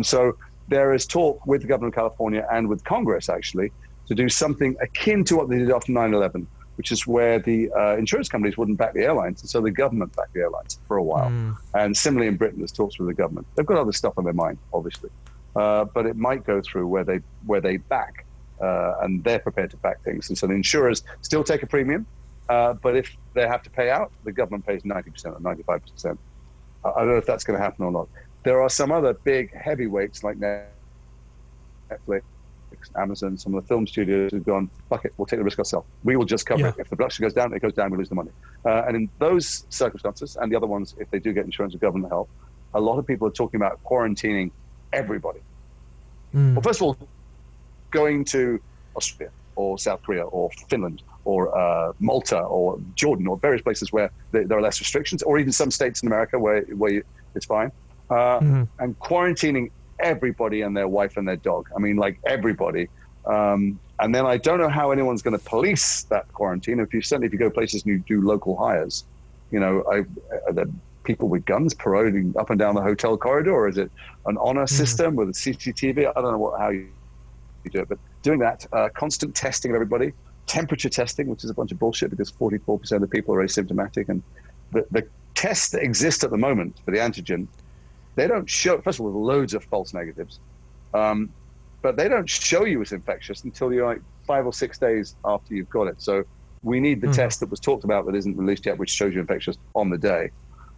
So there is talk with the government of California and with Congress, actually, to do something akin to what they did after 9/11, which is where the insurance companies wouldn't back the airlines, and so the government backed the airlines for a while. And similarly in Britain, there's talks with the government. They've got other stuff on their mind, obviously, but it might go through where they back, and they're prepared to back things. And so the insurers still take a premium, but if they have to pay out, the government pays 90% or 95%. I don't know if that's going to happen or not. There are some other big heavyweights like Netflix, Amazon, some of the film studios who've gone, fuck it, we'll take the risk ourselves. We will just cover it. If the production goes down, it goes down, we lose the money. And in those circumstances, and the other ones, if they do get insurance or government help, a lot of people are talking about quarantining everybody. Well, first of all, going to Austria or South Korea or Finland or Malta or Jordan or various places where there are less restrictions, or even some states in America where it's fine, and quarantining everybody and their wife and their dog. I mean, like everybody. And then I don't know how anyone's going to police that quarantine. If you go places and you do local hires, are there people with guns parading up and down the hotel corridor, or is it an honor system with a CCTV? I don't know how you do it, but doing that, constant testing of everybody, temperature testing, which is a bunch of bullshit, because 44% of people are asymptomatic, and the tests that exist at the moment for the antigen, they don't show, first of all, loads of false negatives, but they don't show you it's infectious until you're like 5 or 6 days after you've got it. So we need the test that was talked about that isn't released yet, which shows you infectious on the day.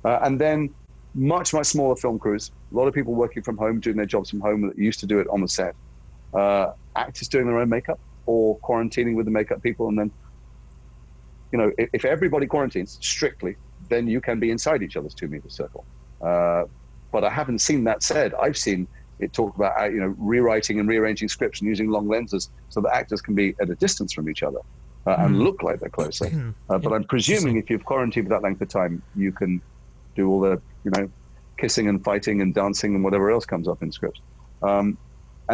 And then much smaller film crews, a lot of people working from home, doing their jobs from home that used to do it on the set. Actors doing their own makeup or quarantining with the makeup people. And then, if everybody quarantines strictly, then you can be inside each other's 2 meter circle. But I haven't seen that said. I've seen it talk about, rewriting and rearranging scripts and using long lenses so that actors can be at a distance from each other and look like they're closer. But I'm presuming if you've quarantined for that length of time, you can do all the, kissing and fighting and dancing and whatever else comes up in scripts. And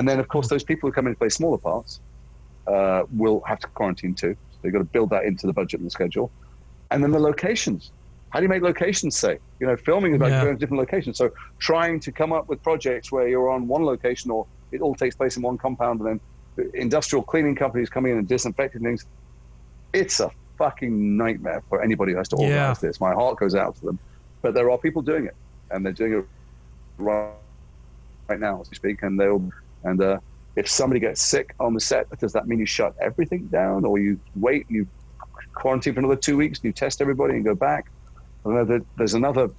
then, of course, those people who come in to play smaller parts will have to quarantine too. So they've got to build that into the budget and the schedule. And then the locations. How do you make locations safe? Filming is about going to different locations. So trying to come up with projects where you're on one location, or it all takes place in one compound, and then industrial cleaning companies coming in and disinfecting things. It's a fucking nightmare for anybody who has to organize this. My heart goes out to them. But there are people doing it, and they're doing it right now as we speak. And if somebody gets sick on the set, does that mean you shut everything down, or you wait and you quarantine for another 2 weeks and you test everybody and go back? I know that there's another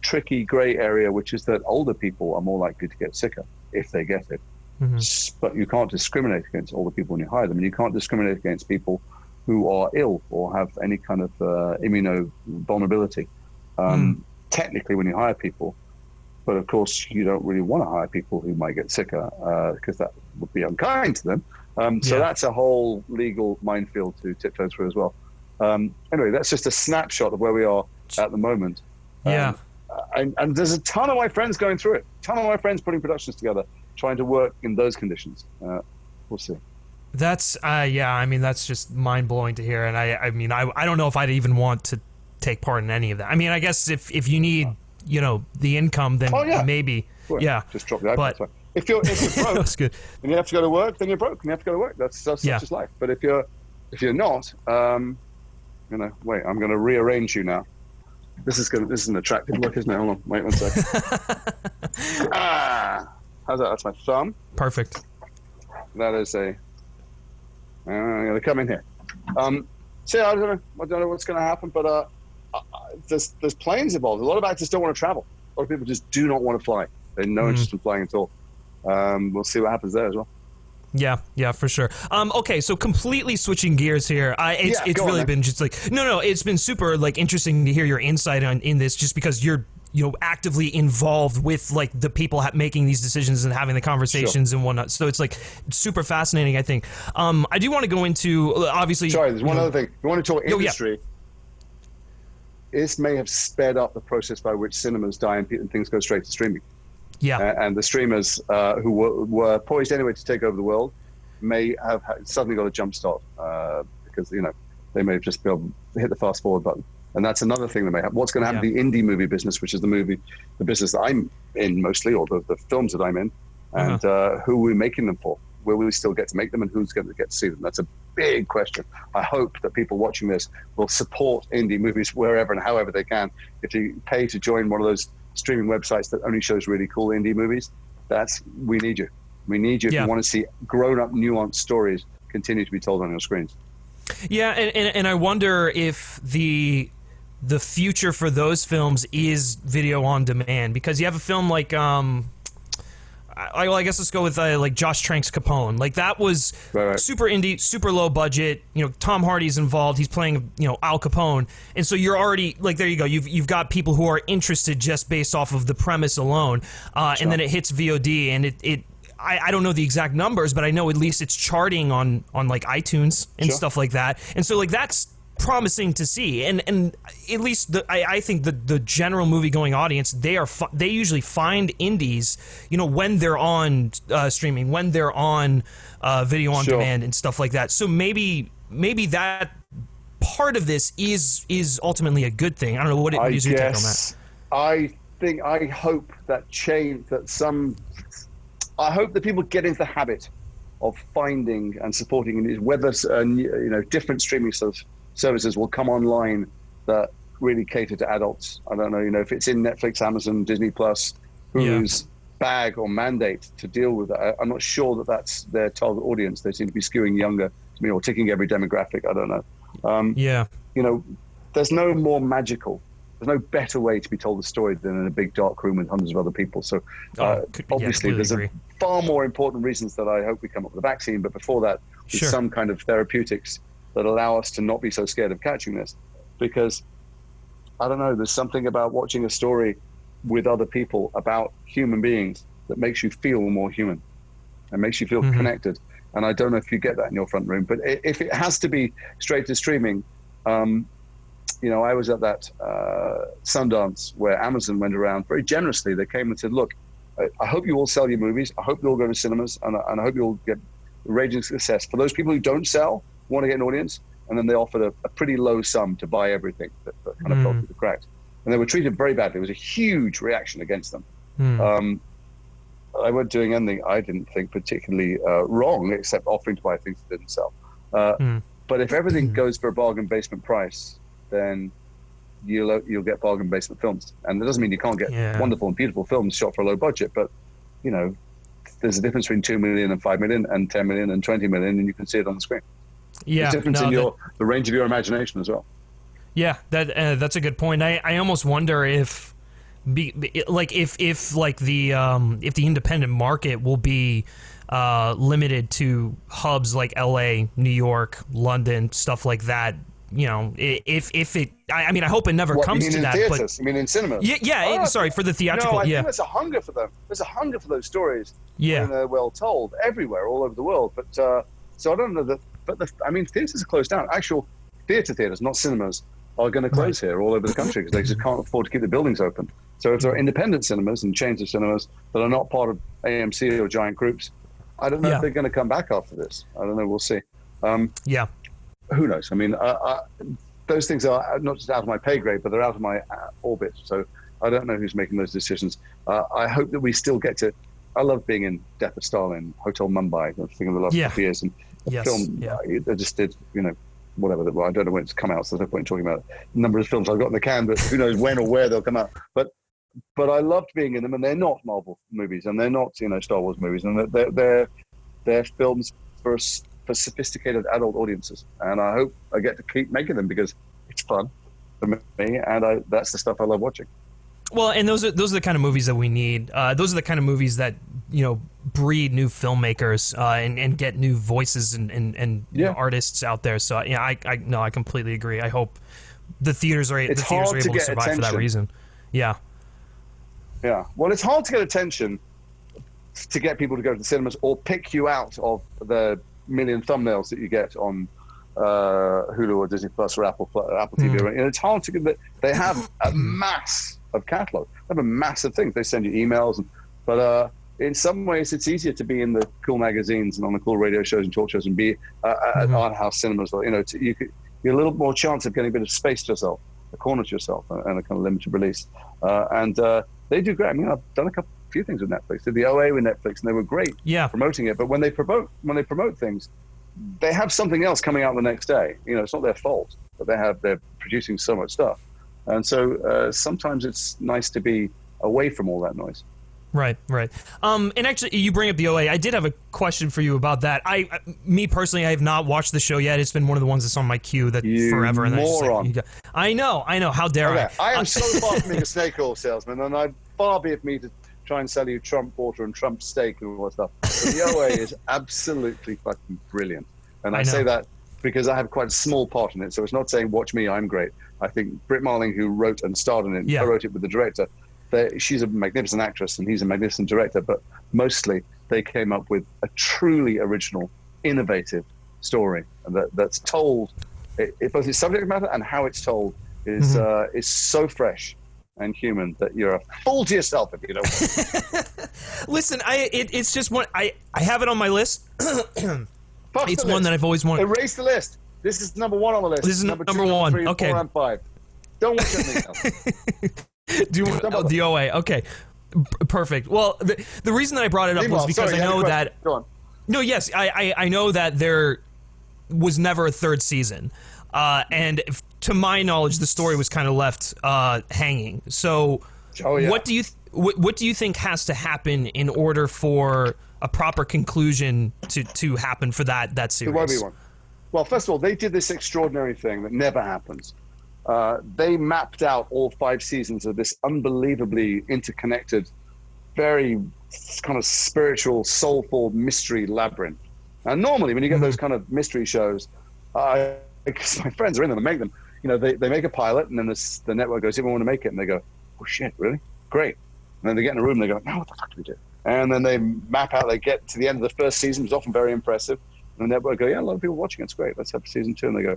tricky gray area, which is that older people are more likely to get sicker if they get it. But you can't discriminate against older people when you hire them, and you can't discriminate against people who are ill or have any kind of immuno vulnerability. Technically, when you hire people, but of course you don't really want to hire people who might get sicker, because that would be unkind to them. So that's a whole legal minefield to tiptoe through as well. Anyway, that's just a snapshot of where we are at the moment. Yeah. And there's a ton of my friends going through it. A ton of my friends putting productions together, trying to work in those conditions. We'll see. That's I mean, that's just mind blowing to hear, and I mean, I don't know if I'd even want to take part in any of that. I mean, I guess if you need the income, then maybe just drop the iPad. But if you're broke, that's good. And you have to go to work, then you're broke. And you have to go to work. That's just life. But if you're not, wait, I'm going to rearrange you now. This is an attractive look, isn't it? Hold on, wait 1 second. How's that? That's my thumb. Perfect. That is I'm going to come in here. So I don't know what's going to happen, but there's planes involved. A lot of actors don't want to travel. A lot of people just do not want to fly. They have no interest in flying at all. We'll see what happens there as well. Yeah, for sure. Okay, so completely switching gears here. It's really been just like it's been super like interesting to hear your insight in this, just because you're actively involved with like the people making these decisions and having the conversations and whatnot. So it's like super fascinating, I think. I do want to go into obviously. Sorry, there's one other thing. If you want to talk industry, this may have sped up the process by which cinemas die and things go straight to streaming. Yeah, and the streamers who were poised anyway to take over the world may have suddenly got a jump start because they may have just been able to hit the fast forward button, and that's another thing that may happen. What's going to happen to the indie movie business, which is the business that I'm in mostly, or the films that I'm in, and who are we making them for? Will we still get to make them, and who's going to get to see them? That's a big question. I hope that people watching this will support indie movies wherever and however they can. If you pay to join one of those streaming websites that only shows really cool indie movies, we need you. We need you if you want to see grown-up, nuanced stories continue to be told on your screens. Yeah, and I wonder if the future for those films is video on demand, because you have a film like I guess let's go with like Josh Trank's Capone. Like that was super indie, super low budget. Tom Hardy's involved. He's playing Al Capone, and so you're already like, there you go. You've got people who are interested just based off of the premise alone, and then it hits VOD, and I don't know the exact numbers, but I know at least it's charting on like iTunes and stuff like that. And so like that's promising to see, and at least I think the general movie going audience, they usually find indies when they're on streaming, when they're on video on demand and stuff like that. So maybe that part of this is ultimately a good thing. I don't know, what is your take on that? I hope that I hope that people get into the habit of finding and supporting, whether different streaming services will come online that really cater to adults. I don't know, if it's in Netflix, Amazon, Disney Plus, Hulu's bag or mandate to deal with that. I'm not sure that that's their target audience. They seem to be skewing younger to me, or ticking every demographic. I don't know. There's no more magical. There's no better way to be told a story than in a big dark room with hundreds of other people. So obviously there's a far more important reasons that I hope we come up with a vaccine. But before that, there's some kind of therapeutics that allow us to not be so scared of catching this. Because, I don't know, there's something about watching a story with other people about human beings that makes you feel more human and makes you feel connected. And I don't know if you get that in your front room. But if it has to be straight to streaming, I was at that Sundance where Amazon went around very generously. They came and said, look, I hope you all sell your movies. I hope you all go to cinemas, and I hope you all get raging success. For those people who don't sell, want to get an audience, and then they offered a pretty low sum to buy everything that kind of fell through the cracks. And they were treated very badly. There was a huge reaction against them. I wasn't doing anything I didn't think particularly wrong, except offering to buy things that didn't sell. But if everything goes for a bargain basement price, then you'll get bargain basement films. And that doesn't mean you can't get wonderful and beautiful films shot for a low budget, but there's a difference between 2 million and 5 million and 10 million and 20 million, and you can see it on the screen. There's a difference in the range of your imagination as well. Yeah, that's a good point. I almost wonder if the independent market will be limited to hubs like LA, New York, London, stuff like that. If it, I mean, I hope it never comes to that. Theaters? But you mean in cinemas? Yeah. Sorry, for the theatrical. No, I think there's a hunger for them. There's a hunger for those stories. Yeah, and they're well told everywhere, all over the world. But so I don't know that. But theaters are closed down. Actual theaters, not cinemas, are going to close here all over the country because they just can't afford to keep the buildings open. So if there are independent cinemas and chains of cinemas that are not part of AMC or giant groups, I don't know if they're going to come back after this. I don't know. We'll see. Who knows? I mean, those things are not just out of my pay grade, but they're out of my orbit. So I don't know who's making those decisions. I hope that we still get to. I love being in Death of Stalin, Hotel Mumbai. I was thinking the last couple years, and the film. I just did, whatever. Well, I don't know when it's come out, so there's no point in talking about the number of films I've got in the can. But who knows when or where they'll come out. But I loved being in them, and they're not Marvel movies, and they're not Star Wars movies, and they're films for sophisticated adult audiences. And I hope I get to keep making them because it's fun for me, and that's the stuff I love watching. Well, and those are the kind of movies that we need. Those are the kind of movies that breed new filmmakers and get new voices and artists out there. So I completely agree. I hope the theaters are able to survive for that reason. Yeah. Well, it's hard to get attention to get people to go to the cinemas or pick you out of the million thumbnails that you get on Hulu or Disney Plus or Apple TV. And it's hard to get. They have a mass of catalog. They have a massive thing. They send you emails, but in some ways, it's easier to be in the cool magazines and on the cool radio shows and talk shows and be at art house cinemas. You're a little more chance of getting a bit of space to yourself, a corner to yourself, and a kind of limited release. And they do great. I mean, I've done a few things with Netflix. Did the OA with Netflix, and they were great promoting it. But when they promote things, they have something else coming out the next day. It's not their fault, but they're producing so much stuff. And so sometimes it's nice to be away from all that noise. Right. And actually, you bring up the OA. I did have a question for you about that. Me personally, I have not watched the show yet. It's been one of the ones that's on my queue that forever. And moron. I know. How dare I? I am so far from being a snake oil salesman, and I'd far be it me to try and sell you Trump water and Trump steak and all that stuff. But the OA is absolutely fucking brilliant. And I say that because I have quite a small part in it. So it's not saying, watch me, I'm great. I think Britt Marling, who wrote and starred in it, co-wrote it with the director, she's a magnificent actress and he's a magnificent director, but mostly they came up with a truly original, innovative story that's told, both its subject matter and how it's told is so fresh and human that you're a fool to yourself if you don't want it. Listen, it's just one, I have it on my list. It's one that I've always wanted. Erase the list. This is number one on the list. This is number 2, one. 3, okay. 4, and 5. Don't watch anything else. Do you want the OA? Okay, perfect. Well, the reason that I brought it up was because I know that. Go on. No, yes, I know that there was never a third season, and to my knowledge, the story was kind of left hanging. So, what do you think has to happen in order for a proper conclusion to happen for that series? There won't be one. Well, first of all, they did this extraordinary thing that never happens. They mapped out all 5 seasons of this unbelievably interconnected, very kind of spiritual, soulful mystery labyrinth. And normally, when you get those kind of mystery shows, because my friends are in them and make them, they make a pilot, and then the network goes, "Everyone want to make it?" And they go, "Oh shit, really? Great!" And then they get in a room and they go, "Now what the fuck do we do?" And then they map out. They get to the end of the first season, which is often very impressive. And the network go, "Yeah, a lot of people watching. It's great. Let's have season 2." And they go,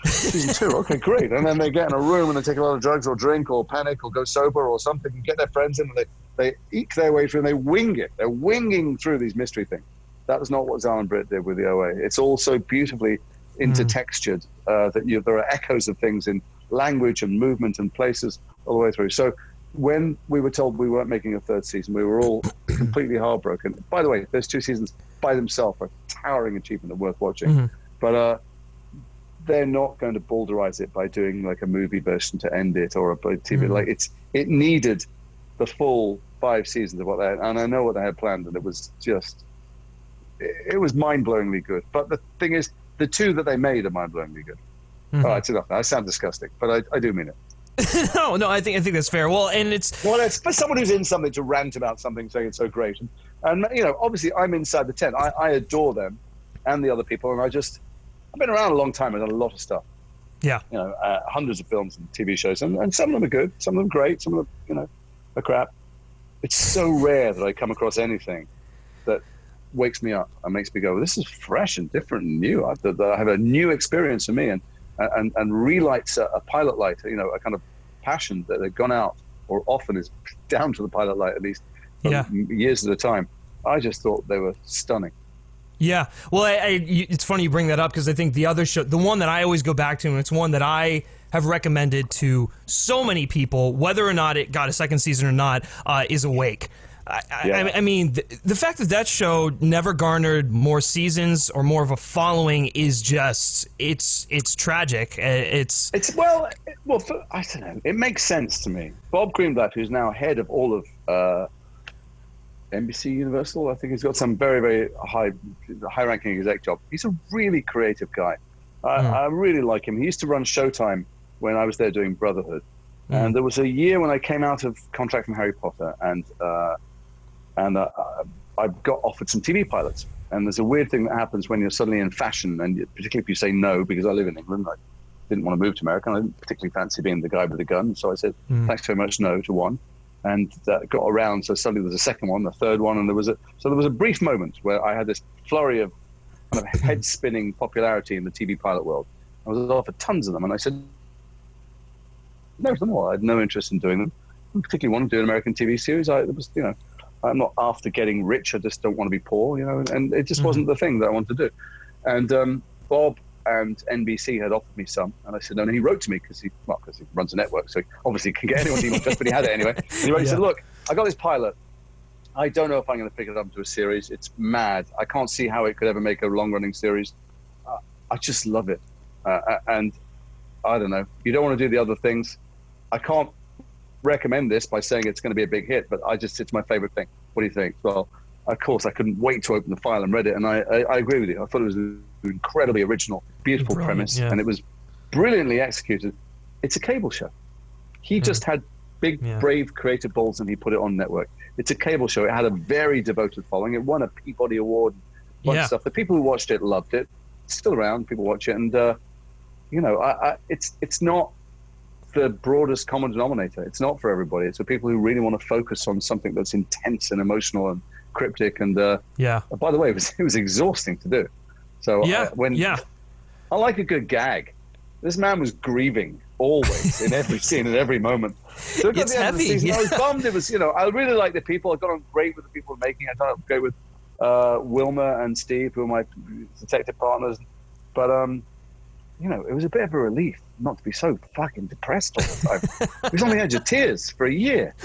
"Season 2, okay, great." And then they get in a room and they take a lot of drugs or drink or panic or go sober or something and get their friends in, and they eke their way through and they wing it. They're winging through these mystery things. That was not what Zal and Britt did with the OA. It's all so beautifully intertextured that there are echoes of things in language and movement and places all the way through. So when we were told we weren't making a third season, we were all completely heartbroken. By the way, those 2 seasons by themselves are a towering achievement and worth watching. But they're not going to boulderize it by doing like a movie version to end it or a TV. Like it needed the full 5 seasons of what they had, and I know what they had planned, and it was mind-blowingly good. But the thing is, the 2 that they made are mind-blowingly good. All right, it's enough. I sound disgusting, but I do mean it. No, I think that's fair. Well, and it's for someone who's in something to rant about something, saying it's so great, and obviously I'm inside the tent. I adore them and the other people, and I've been around a long time and done a lot of stuff. Yeah, hundreds of films and TV shows, and some of them are good, some of them great, some of them are crap. It's so rare that I come across anything that wakes me up and makes me go, this is fresh and different and new. I have a new experience for me, and relights a pilot light, a kind of passion that had gone out, or often is down to the pilot light, at least for years at a time. I just thought they were stunning. Yeah, well, it's funny you bring that up, because I think the other show, the one that I always go back to, and it's one that I have recommended to so many people, whether or not it got a second season or not, is Awake. I mean, the fact that show never garnered more seasons or more of a following is just, it's tragic. I don't know. It makes sense to me. Bob Greenblatt, who's now head of all of NBC Universal, I think he's got some very, very high-ranking exec job. He's a really creative guy. I really like him. He used to run Showtime when I was there doing Brotherhood. And there was a year when I came out of contract from Harry Potter, and I got offered some TV pilots. And there's a weird thing that happens when you're suddenly in fashion, and particularly if you say no, because I live in England, I didn't want to move to America, and I didn't particularly fancy being the guy with the gun. So I said, thanks very much, no, to one. And that got around, so suddenly there was a second one, the third one, and there was a brief moment where I had this flurry of kind of head-spinning popularity in the TV pilot world. I was offered tons of them, and I said, no to them all. I had no interest in doing them. I didn't particularly want to do an American TV series. I'm not after getting rich. I just don't want to be poor, and it just wasn't the thing that I wanted to do. And Bob and NBC had offered me some, and I said no. And he wrote to me because he runs a network, so he obviously can get anyone to email, but he had it anyway. And he wrote, he said, look, I got this pilot. I don't know if I'm going to pick it up into a series. It's mad. I can't see how it could ever make a long-running series. I just love it. And I don't know. You don't want to do the other things. I can't recommend this by saying it's going to be a big hit, but it's my favorite thing. What do you think? Well, of course, I couldn't wait to open the file and read it, and I agree with you. I thought it was an incredibly original, beautiful premise, and it was brilliantly executed. It's a cable show. He just had big, brave, creative balls, and he put it on network. It's a cable show. It had a very devoted following. It won a Peabody Award, a bunch of stuff. The people who watched it loved it. It's still around. People watch it, and it's not the broadest common denominator. It's not for everybody. It's for people who really want to focus on something that's intense and emotional and cryptic. And by the way, it was exhausting to do. So I like a good gag. This man was grieving always in every scene at every moment. So it's the end of the season, I was bummed. It was, I really liked the people. I got on great with the people making it. I got on great with Wilma and Steve, who are my detective partners. But it was a bit of a relief not to be so fucking depressed all the time. It was on the edge of tears for a year.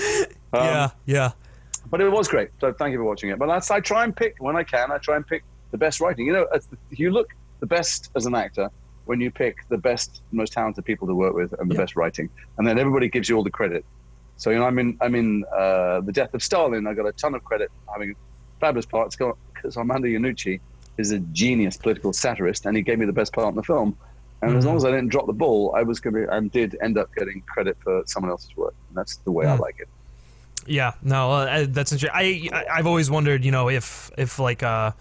But it was great. So thank you for watching it. But I try and pick, when I can, the best writing. You look the best as an actor when you pick the best, most talented people to work with and the best writing. And then everybody gives you all the credit. So, I'm in The Death of Stalin. I got a ton of credit having fabulous parts because Armando Iannucci is a genius political satirist, and he gave me the best part in the film. And as long as I didn't drop the ball, I was going to, and did end up getting credit for someone else's work. And that's the way I like it. Yeah, no, that's interesting. I've always wondered, if like a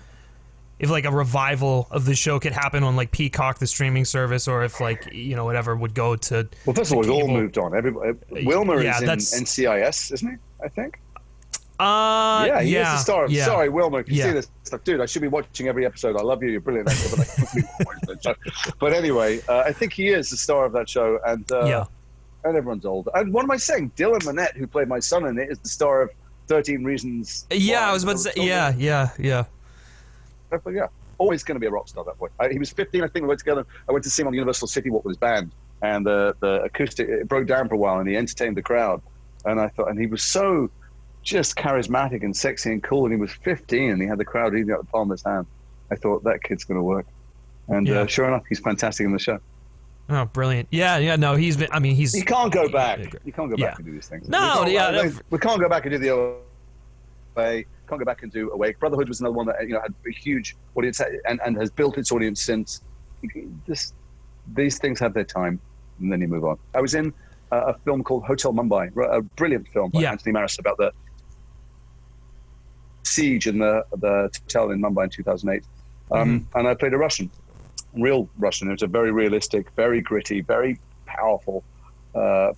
revival of the show could happen on like Peacock, the streaming service, or if whatever would go to. Well, first of all, we've all moved on. Wilmer is in NCIS, isn't he? I think. He is the star. Sorry, Wilmer, if you see this stuff, dude, I should be watching every episode. I love you, you're brilliant actor, but I can't be watching that show. But anyway, I think he is the star of that show, and everyone's old. And what am I saying? Dylan Minnette, who played my son in it, is the star of 13 Reasons. I was about to say, yeah. But always going to be a rock star at that point. He was 15, I think. We went together. I went to see him on Universal City Walk with his band, and the acoustic, it broke down for a while, and he entertained the crowd. And I thought, and he was so just charismatic and sexy and cool, and he was 15, and he had the crowd eating out the palm of his hand. I thought, that kid's going to work. And sure enough, he's fantastic in the show. Oh, brilliant. No, he's been, you can't go back. You can't go back and do these things. No, we can't go back and do the OA. Can't go back and do Awake. Brotherhood was another one that had a huge audience and has built its audience since. These things have their time, and then you move on. I was in a film called Hotel Mumbai, a brilliant film by Anthony Maris about the siege in the hotel in Mumbai in 2008. And I played a real Russian. It was a very realistic, very gritty, very powerful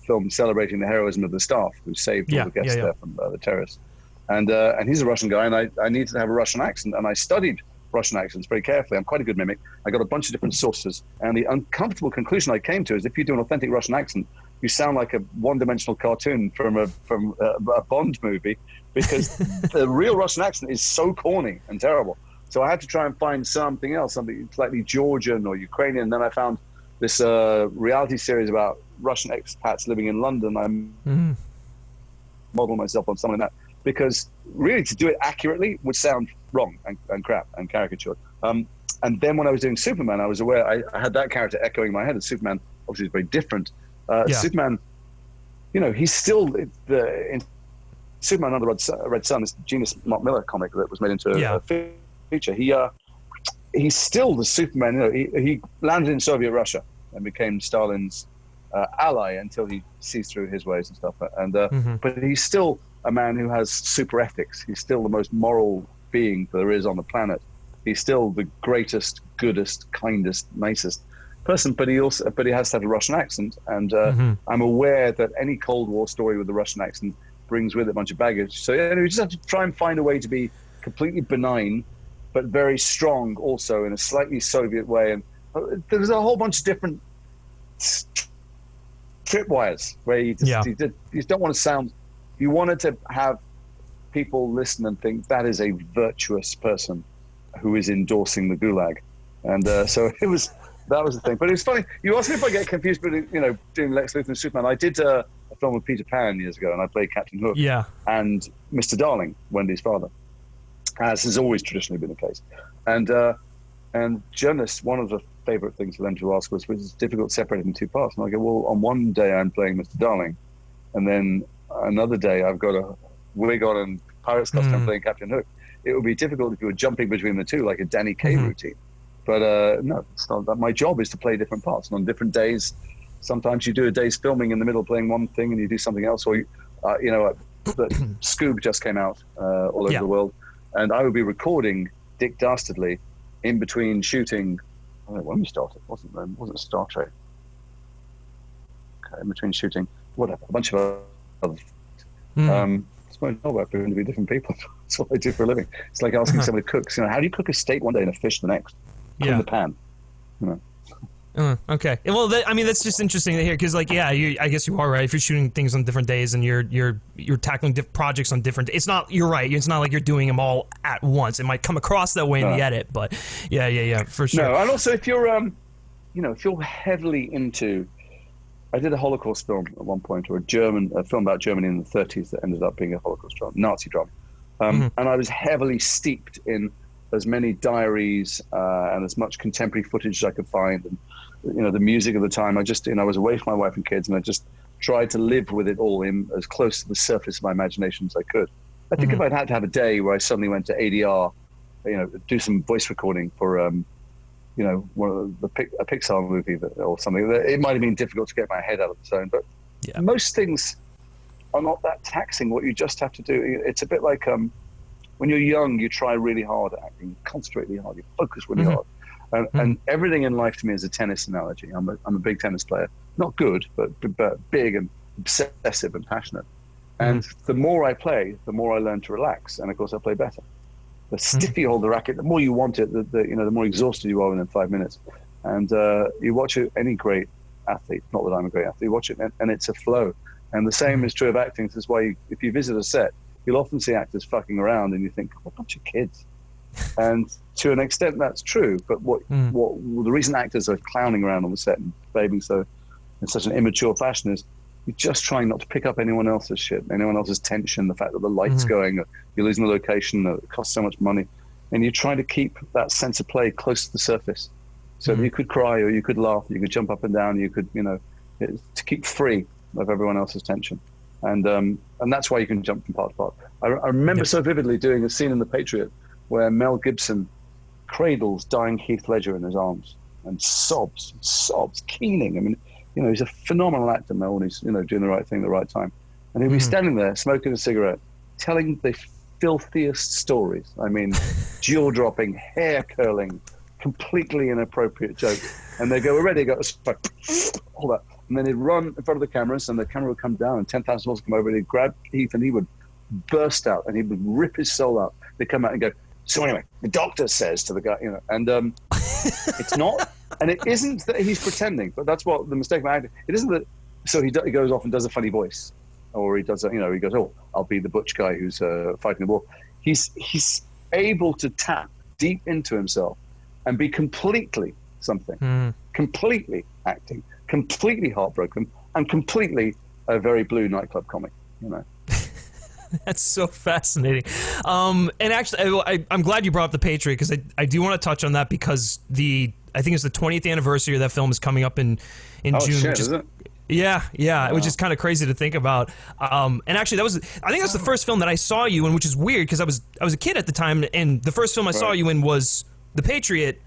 film celebrating the heroism of the staff who saved all the guests there from the terrorists. And he's a Russian guy, and I needed to have a Russian accent, and I studied Russian accents very carefully. I'm quite a good mimic. I got a bunch of different sources, and the uncomfortable conclusion I came to is if you do an authentic Russian accent, you sound like a one-dimensional cartoon from a Bond movie, because the real Russian accent is so corny and terrible. So I had to try and find something else, something slightly Georgian or Ukrainian. And then I found this reality series about Russian expats living in London. I modeled myself on something like that, because really to do it accurately would sound wrong and crap and caricatured. And then when I was doing Superman, I was aware I had that character echoing in my head, and Superman obviously is very different. Superman, he's still in Superman Under the Red Sun, this genius Mark Miller comic that was made into a feature. He's still the Superman. He landed in Soviet Russia and became Stalin's ally until he sees through his ways and stuff. And but he's still a man who has super ethics. He's still the most moral being there is on the planet. He's still the greatest, goodest, kindest, nicest person. But he has to have a Russian accent. And I'm aware that any Cold War story with a Russian accent brings with it a bunch of baggage. So you just have to try and find a way to be completely benign, but very strong also in a slightly Soviet way. And there's a whole bunch of different tripwires where you don't want to sound, you wanted to have people listen and think that is a virtuous person who is endorsing the Gulag. And so that was the thing. But it's funny, you asked me if I get confused between, doing Lex Luthor and Superman. I did a film with Peter Pan years ago, and I played Captain Hook and Mr. Darling, Wendy's father, as has always traditionally been the case. And journalists, one of the favorite things for them to ask was it's difficult to separate it in two parts. And I go, well, on one day I'm playing Mr. Darling, and then another day I've got a wig on and pirate's costume playing Captain Hook. It would be difficult if you were jumping between the two like a Danny Kaye routine. But no, it's not that. My job is to play different parts, and on different days, sometimes you do a day's filming in the middle playing one thing and you do something else, or Scoob just came out all over the world, and I would be recording Dick Dastardly in between shooting. I don't know when we started. Wasn't Star Trek? Okay, in between shooting, whatever, a bunch of other. It's my job. I pretend to be different people. That's what I do for a living. It's like asking someone who cooks. How do you cook a steak one day and a fish the next? In the pan. Okay. Well, that's just interesting to hear, because, I guess you are right. If you're shooting things on different days and you're tackling projects on different, it's not. You're right. It's not like you're doing them all at once. It might come across that way in the edit, but yeah, for sure. No, and also if you're, if you're heavily into, I did a Holocaust film at one point, or a film about Germany in the 1930s that ended up being a Holocaust drama, Nazi drama, and I was heavily steeped in as many diaries and as much contemporary footage as I could find, and the music of the time. I just, I was away from my wife and kids, and I just tried to live with it all in as close to the surface of my imagination as I could. I think if I'd had to have a day where I suddenly went to ADR, do some voice recording for, a Pixar movie or something, it might have been difficult to get my head out of the zone. But most things are not that taxing. What you just have to do, it's a bit like when you're young, you try really hard at acting, you concentrate really hard, you focus really hard. And everything in life to me is a tennis analogy. I'm a big tennis player, not good, but big and obsessive and passionate. And the more I play, the more I learn to relax, and of course I play better. The stiffer you hold the racket, the more you want it, the more exhausted you are within 5 minutes. And you watch any great athlete, not that I'm a great athlete, you watch it and it's a flow. And the same is true of acting. This is why if you visit a set, you'll often see actors fucking around and you think, what a bunch of kids. And to an extent that's true, but what the reason actors are clowning around on the set and behaving in such an immature fashion is you're just trying not to pick up anyone else's shit, anyone else's tension, the fact that the light's going, you're losing the location, it costs so much money, and you're trying to keep that sense of play close to the surface, so that you could cry or you could laugh, you could jump up and down, you could, to keep free of everyone else's tension, and that's why you can jump from part to part. I remember so vividly doing a scene in The Patriot where Mel Gibson cradles dying Heath Ledger in his arms and sobs, keening. I mean, he's a phenomenal actor, Mel, and he's, doing the right thing at the right time. And he'll be standing there smoking a cigarette, telling the filthiest stories. I mean, jaw-dropping, hair-curling, completely inappropriate jokes. And they go, we're ready, go, hold that. And then he'd run in front of the cameras, and the camera would come down, and 10,000 people would come over, and he'd grab Heath, and he would burst out, and he would rip his soul out. They come out and go, so anyway, the doctor says to the guy, and it's not, and it isn't that he's pretending, but that's what the mistake I had. It isn't that, so he goes off and does a funny voice, or he does, he goes, oh, I'll be the butch guy who's fighting the war. He's able to tap deep into himself and be completely something, completely acting, completely heartbroken, and completely a very blue nightclub comic, That's so fascinating. And actually, I'm glad you brought up The Patriot, because I do want to touch on that, because I think it's the 20th anniversary of that film is coming up in June. Shit, which is it? Yeah, wow. Which is kind of crazy to think about. And actually, I think that's the first film that I saw you in, which is weird, because I was a kid at the time, and the first film I saw you in was The Patriot,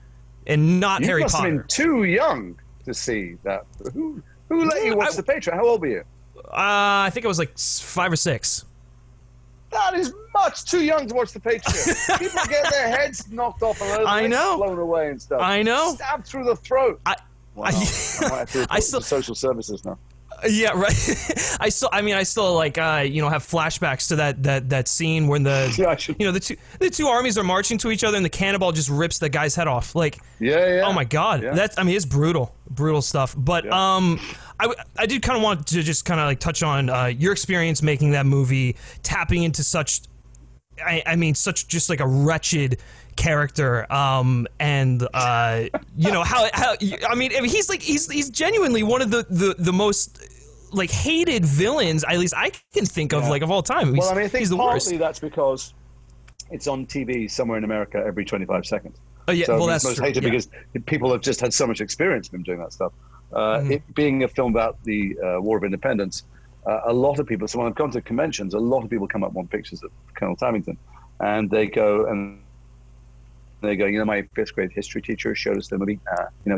and not Harry Potter. You must have been too young to see that. Who let you watch The Patriot? How old were you? I think I was like 5 or 6. That is much too young to watch The Patriot. People get their heads knocked off and their legs blown away and stuff. I know. Stabbed through the throat. Wow. I might have to report to social services now. Yeah, right. I still like have flashbacks to that scene when the two armies are marching to each other and the cannonball just rips the guy's head off. Like, oh my god, it's brutal stuff. But I did kind of want to just kind of like touch on your experience making that movie, tapping into such just like a wretched character, and how he's genuinely one of the most like hated villains, at least I can think of, like, of all time. I think he's the partly worst. That's because it's on TV somewhere in America every 25 seconds. Oh yeah, so that's most true. hated because people have just had so much experience of him doing that stuff. It being a film about the War of Independence, a lot of people. So when I've gone to conventions, a lot of people come up and want pictures of Colonel Tavington, and they go, my 5th grade history teacher showed us the movie,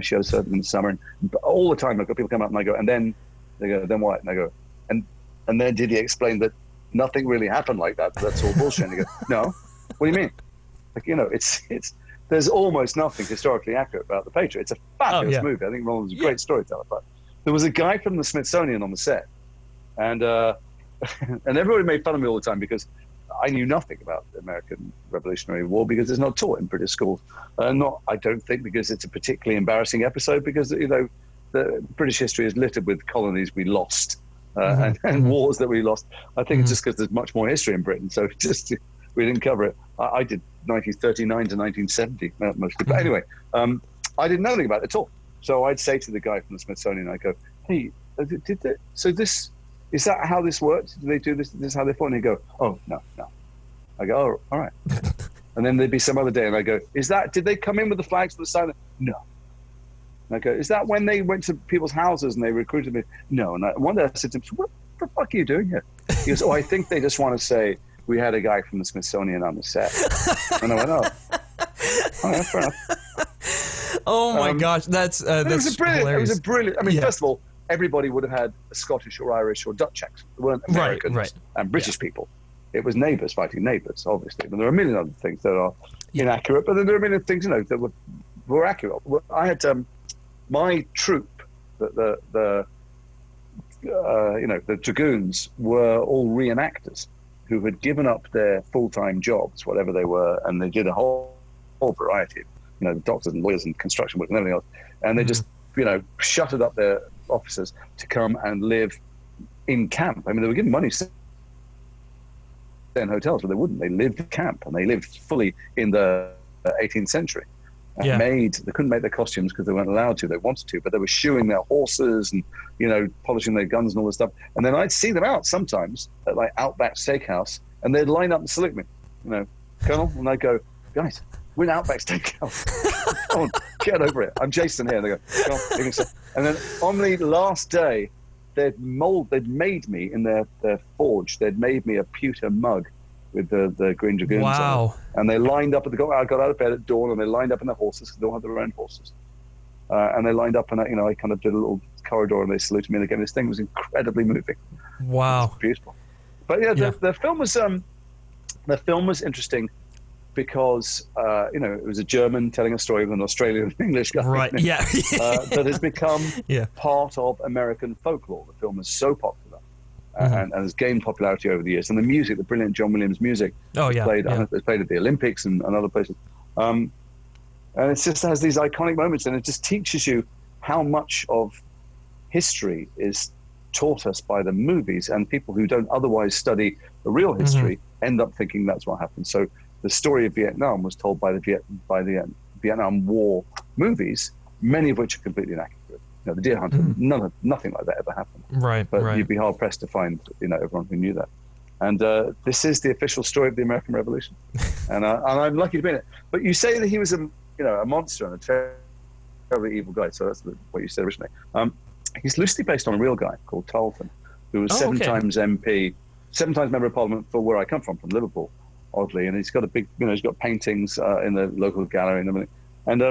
shows us in the summer, and all the time people come up and I go, and then they go, then what? And I go, and then did he explain that nothing really happened like that? That's all bullshit. And they go, no, what do you mean? Like, it's there's almost nothing historically accurate about The Patriot. It's a fabulous movie. I think Roland's a great storyteller. But there was a guy from the Smithsonian on the set, and and everybody made fun of me all the time because I knew nothing about the American Revolutionary War because it's not taught in British schools. I don't think because it's a particularly embarrassing episode because, the British history is littered with colonies we lost and wars that we lost. I think it's just because there's much more history in Britain, so we didn't cover it. I did 1939 to 1970 mostly. But anyway, I didn't know anything about it at all. So I'd say to the guy from the Smithsonian, I go, hey, is that how this works? Do they do this? This is how they fought? And he'd go, oh, no. I go, oh, all right. And then there'd be some other day, and I go, did they come in with the flags for the silent? No. And I go, is that when they went to people's houses and they recruited me? No. And one day I said to him, what the fuck are you doing here? He goes, oh, I think they just want to say we had a guy from the Smithsonian on the set. And I went, oh, yeah, fair enough. Oh my gosh, that's hilarious. It was a brilliant. I mean, first of all, everybody would have had a Scottish or Irish or Dutch accent. They weren't Americans and British people. It was neighbours fighting neighbours, obviously. But there are a million other things that are inaccurate, but then there are a million things, that were accurate. I had my troupe, the dragoons were all reenactors who had given up their full-time jobs, whatever they were, and they did a whole variety of, doctors and lawyers and construction work and everything else. And they just, shuttered up their officers to come and live in camp. I mean, they were given money to stay in hotels, but they wouldn't. They lived in camp, and they lived fully in the 18th century. They couldn't make their costumes because they weren't allowed to. They wanted to, but they were shoeing their horses and, polishing their guns and all this stuff. And then I'd see them out sometimes at like Outback Steakhouse, and they'd line up and salute me, Colonel, and I'd go, guys, we're in Outback Steakhouse. Come on, get over it. I'm Jason here. And they go, come on, give me some. And then on the last day, they'd made me in their forge. They'd made me a pewter mug with the Green Dragoons on it. And they lined up I got out of bed at dawn, and they lined up in their horses because they don't have their own horses. And they lined up, and I kind of did a little corridor, and they saluted me, and they gave me this thing. It was incredibly moving. Wow, it was beautiful. But the film was interesting because it was a German telling a story of an Australian and English guy, right? That has become part of American folklore. The film is so popular and has gained popularity over the years. And the music, the brilliant John Williams music, it's played at the Olympics and other places. And it just has these iconic moments, and it just teaches you how much of history is taught us by the movies, and people who don't otherwise study the real history end up thinking that's what happened. So the story of Vietnam was told by the Vietnam War movies, many of which are completely inaccurate. The Deer Hunter, nothing like that ever happened. But you'd be hard pressed to find everyone who knew that. And this is the official story of the American Revolution, and I'm lucky to be in it. But you say that he was a monster and a terribly evil guy. So that's what you said originally. He's loosely based on a real guy called Tarleton, who was seven times MP, 7 times member of Parliament for where I come from Liverpool, oddly. And he's got a big, he's got paintings in the local gallery and everything. And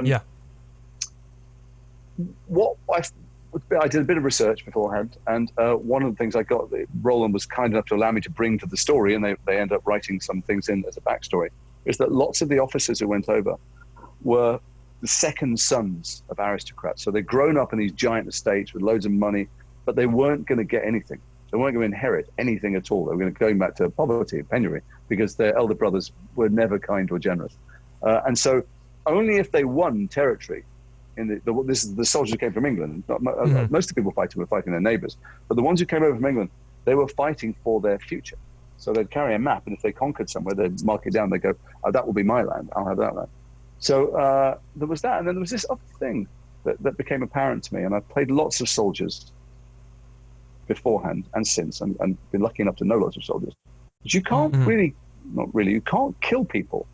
I did a bit of research beforehand, and one of the things I got, Roland was kind enough to allow me to bring to the story, and they end up writing some things in as a backstory, is that lots of the officers who went over were the second sons of aristocrats. So they'd grown up in these giant estates with loads of money, but they weren't going to get anything. They weren't going to inherit anything at all. They were going to go back to poverty, penury, because their elder brothers were never kind or generous. And so only if they won territory, this is the soldiers who came from England. Most of the people fighting were fighting their neighbors, but the ones who came over from England, they were fighting for their future. So they'd carry a map, and if they conquered somewhere, they'd mark it down. They'd go, "Oh, that will be my land. I'll have that land." So there was that, and then there was this other thing that became apparent to me. And I played lots of soldiers beforehand and since, and been lucky enough to know lots of soldiers. But you can't you can't kill people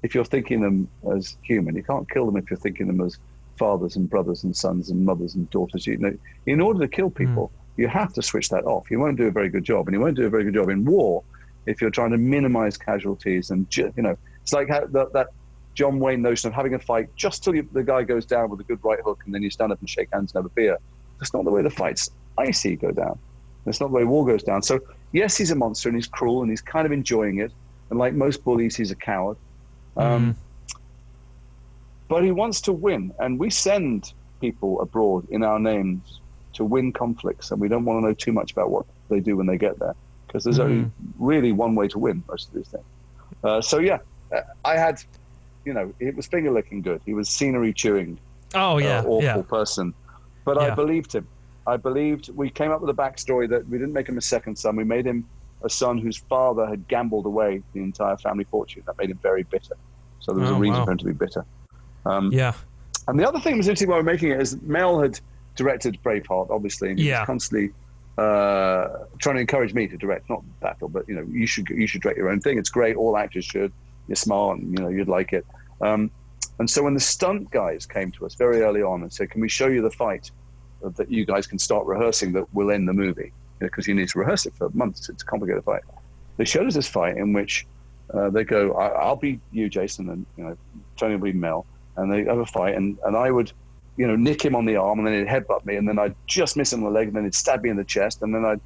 if you're thinking them as human. You can't kill them if you're thinking them as fathers and brothers and sons and mothers and daughters. In order to kill people, you have to switch that off. You won't do a very good job, and you won't do a very good job in war if you're trying to minimize casualties. And it's like that John Wayne notion of having a fight just till the guy goes down with a good right hook, and then you stand up and shake hands and have a beer. That's not the way the fights I see go down. That's not the way war goes down. So yes, he's a monster, and he's cruel, and he's kind of enjoying it. And like most bullies, he's a coward. But he wants to win, and we send people abroad in our names to win conflicts, and we don't want to know too much about what they do when they get there, because there's only really one way to win most of these things. I had, it was finger licking good. He was scenery chewing, awful person, but I believed him. We came up with a backstory that we didn't make him a second son. We made him a son whose father had gambled away the entire family fortune. That made him very bitter. So there was a reason for him to be bitter. And the other thing was interesting while we were making it is Mel had directed Braveheart, obviously, and he was constantly trying to encourage me to direct, not Battle, but you should direct your own thing. It's great, all actors should. You're smart, and you'd like it. And so when the stunt guys came to us very early on and said, "Can we show you the fight that you guys can start rehearsing that will end the movie?" Because you need to rehearse it for months. It's a complicated fight. They showed us this fight in which they go, "I'll be you, Jason, and Tony will be Mel." And they have a fight, and I would, nick him on the arm, and then he'd headbutt me, and then I'd just miss him on the leg, and then he'd stab me in the chest, and then I'd,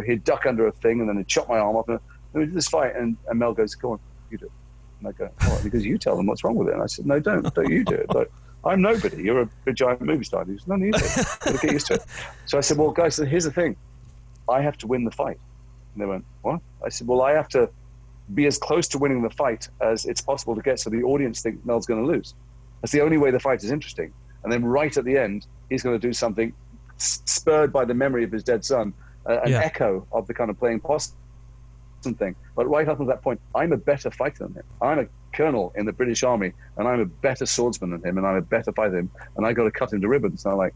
he'd duck under a thing, and then he'd chop my arm off. And we did this fight, and Mel goes, "Go on, you do it." And I go, "What?" Because you tell them what's wrong with it. And I said, "No, don't you do it. Like, I'm nobody. You're a big giant movie star." He said, "No, you do it. Gotta get used to it." So I said, "Well, guys, here's the thing. I have to win the fight." And they went, "What?" I said, "Well, I have to be as close to winning the fight as it's possible to get, so the audience think Mel's going to lose. That's the only way the fight is interesting. And then right at the end, he's going to do something spurred by the memory of his dead son, an echo of the kind of playing possum thing. But right up to that point, I'm a better fighter than him. I'm a colonel in the British Army, and I'm a better swordsman than him, and I'm a better fighter than him, and I got to cut him to ribbons." And I'm like,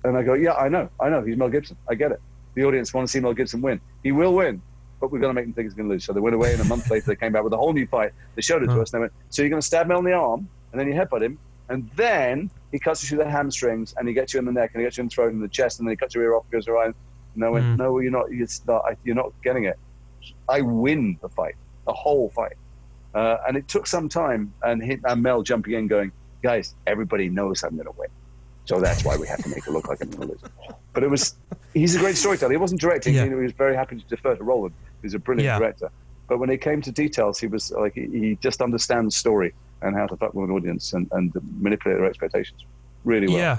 and I go, "Yeah, I know. He's Mel Gibson. I get it. The audience want to see Mel Gibson win. He will win, but we're going to make them think he's going to lose." So they went away, and a month later they came back with a whole new fight. They showed it to us, and they went, "So you're going to stab Mel in the arm, and then you headbutt him, and then he cuts you through the hamstrings, and he gets you in the neck, and he gets you in the throat and the chest, and then he cuts your ear off and goes around." And I went, "No, you're not. You're not getting it. I win the fight, the whole fight." And it took some time, and Mel jumping in going, "Guys, everybody knows I'm going to win. So that's why we have to make it look like I'm going to lose." But he's a great storyteller. He wasn't directing. He was very happy to defer to Roland, who's a brilliant director. But when it came to details, he was like, he just understands story and how to fuck with an audience and manipulate their expectations really well. Yeah.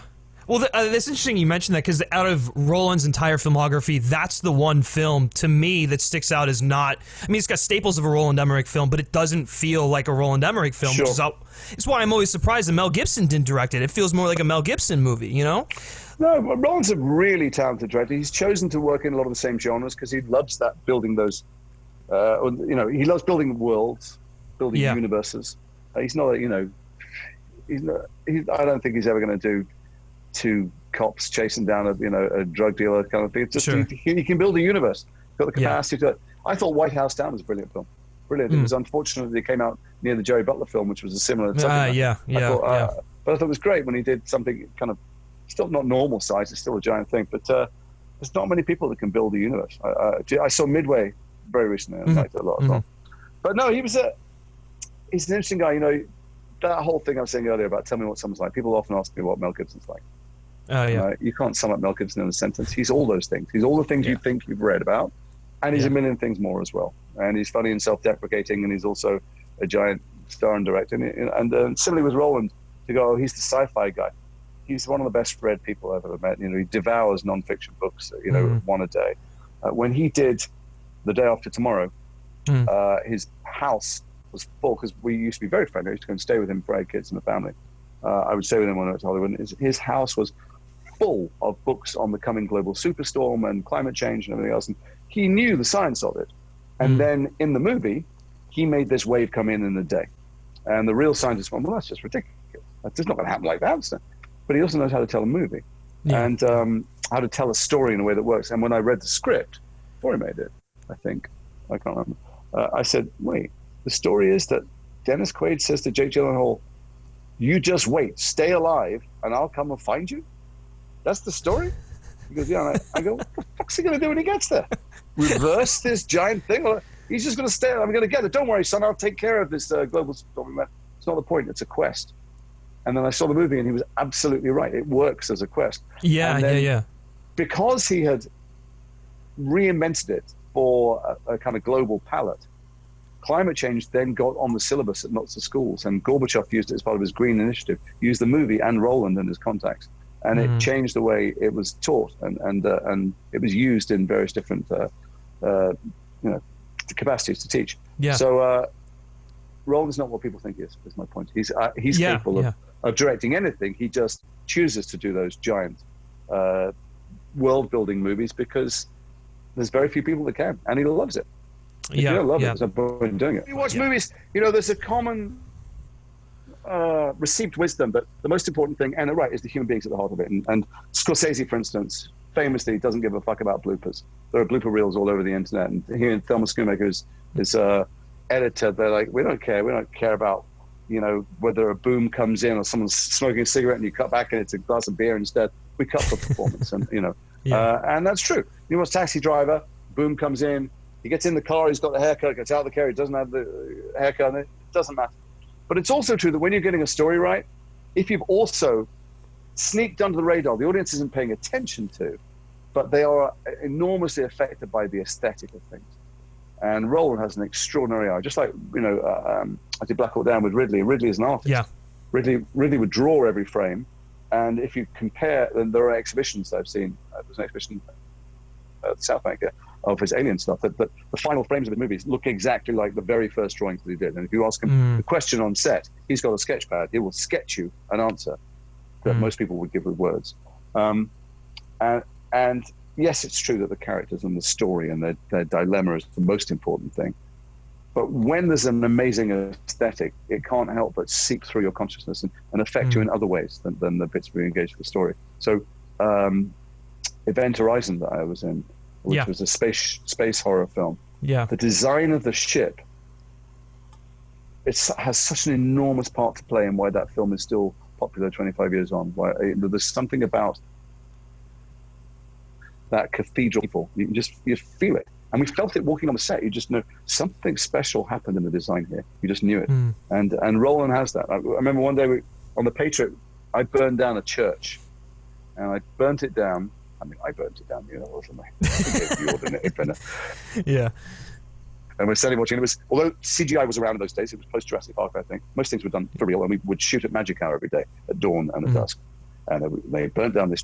Well, that's interesting you mentioned that, because out of Roland's entire filmography, that's the one film, to me, that sticks out as not... I mean, it's got staples of a Roland Emmerich film, but it doesn't feel like a Roland Emmerich film, Sure. which is it's why I'm always surprised that Mel Gibson didn't direct it. It feels more like a Mel Gibson movie, you know? No, Roland's a really talented director. He's chosen to work in a lot of the same genres because he loves that, building those... he loves building worlds, building universes. He's not, I don't think he's ever going to do two cops chasing down a drug dealer kind of thing. It's just he can build a universe. Got the capacity to. I thought White House Down was a brilliant film. Brilliant. It was unfortunate that it came out near the Jerry Butler film, which was a similar. But I thought it was great when he did something kind of still not normal size. It's still a giant thing, but there's not many people that can build a universe. I saw Midway very recently, and I liked it a lot as well. But no, he's an interesting guy. That whole thing I was saying earlier about tell me what someone's like. People often ask me what Mel Gibson's like. Oh, yeah. You can't sum up Mel Gibson in a sentence. He's all those things. He's all the things you think you've read about, and he's a million things more as well. And he's funny and self-deprecating, and he's also a giant star and director. And similarly with Roland, to go, he's the sci-fi guy. He's one of the best read people I've ever met. He devours non-fiction books, one a day. When he did The Day After Tomorrow, his house was full, because we used to be very friendly. I used to go and stay with him for our kids and the family. I would stay with him when I went to Hollywood. His house was full of books on the coming global superstorm and climate change and everything else. And he knew the science of it. And then in the movie, he made this wave come in a day. And the real scientists went, well, that's just ridiculous. That's just not going to happen like that. But he also knows how to tell a movie and how to tell a story in a way that works. And when I read the script, before he made it, I can't remember, I said, wait, the story is that Dennis Quaid says to Jake Gyllenhaal, you just wait, stay alive, and I'll come and find you? That's the story? He goes, yeah. And I go, what the fuck's he going to do when he gets there? Reverse this giant thing? Or he's just going to stay, I'm going to get it. Don't worry, son, I'll take care of this global storm. It's not the point, it's a quest. And then I saw the movie, and he was absolutely right. It works as a quest. Yeah. Because he had reinvented it for a kind of global palette, climate change then got on the syllabus at lots of schools, and Gorbachev used it as part of his green initiative, used the movie and Roland and his contacts, and it changed the way it was taught, and it was used in various different capacities to teach. So Roland's not what people think he is my point. He's capable of directing anything. He just chooses to do those giant world-building movies because there's very few people that can, and he loves it. If you don't love it, there's no point in doing it. You watch movies, there's a common received wisdom, but the most important thing, and is the human beings at the heart of it. And Scorsese, for instance, famously doesn't give a fuck about bloopers. There are blooper reels all over the internet, and here in Thelma Schoonmaker's editor, they're like, we don't care about whether a boom comes in or someone's smoking a cigarette and you cut back and it's a glass of beer instead. We cut for performance, and and that's true. Taxi driver, boom comes in, he gets in the car, he's got the haircut, gets out of the car, he doesn't have the haircut, and it doesn't matter. But it's also true that when you're getting a story right, if you've also sneaked under the radar, the audience isn't paying attention to, but they are enormously affected by the aesthetic of things. And Roland has an extraordinary eye, just like, I did Black Hawk Down with Ridley. Ridley is an artist. Yeah. Ridley would draw every frame. And if you compare, then there are exhibitions that I've seen. There's an exhibition at the South Bank of his alien stuff, that the final frames of the movies look exactly like the very first drawings that he did. And if you ask him the question on set, he's got a sketch pad. He will sketch you an answer that most people would give with words. And yes, it's true that the characters and the story and their dilemma is the most important thing. But when there's an amazing aesthetic, it can't help but seep through your consciousness and affect you in other ways than the bits where you engage with the story. So Event Horizon that I was in, which was a space horror film. Yeah. The design of the ship, has such an enormous part to play in why that film is still popular 25 years on. There's something about that cathedral. You feel it. And we felt it walking on the set. You just know something special happened in the design here. You just knew it. And Roland has that. I remember one day on the Patriot, I burned down a church. And I burnt it down. I burnt it down, wasn't I? I gave the order, Airbender. Yeah. And we're standing watching. It was, although CGI was around in those days, it was post Jurassic Park, I think. Most things were done for real, and we would shoot at magic hour every day, at dawn and at dusk. and they burnt down this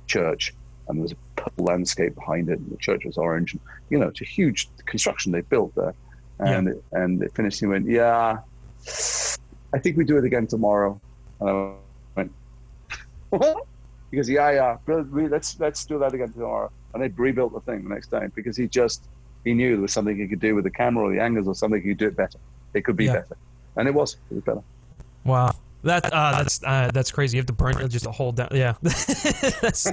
church, and there was a purple landscape behind it, and the church was orange. And, you know, it's a huge construction they built there. And it finished, and he went, yeah, I think we do it again tomorrow. And I went, what? He goes, yeah, let's do that again tomorrow. And they rebuilt the thing the next day, because he knew there was something he could do with the camera or the angles or something he could do it better. It could be better. And it was better. Wow. That's crazy. You have to burn just a whole down. Yeah, that's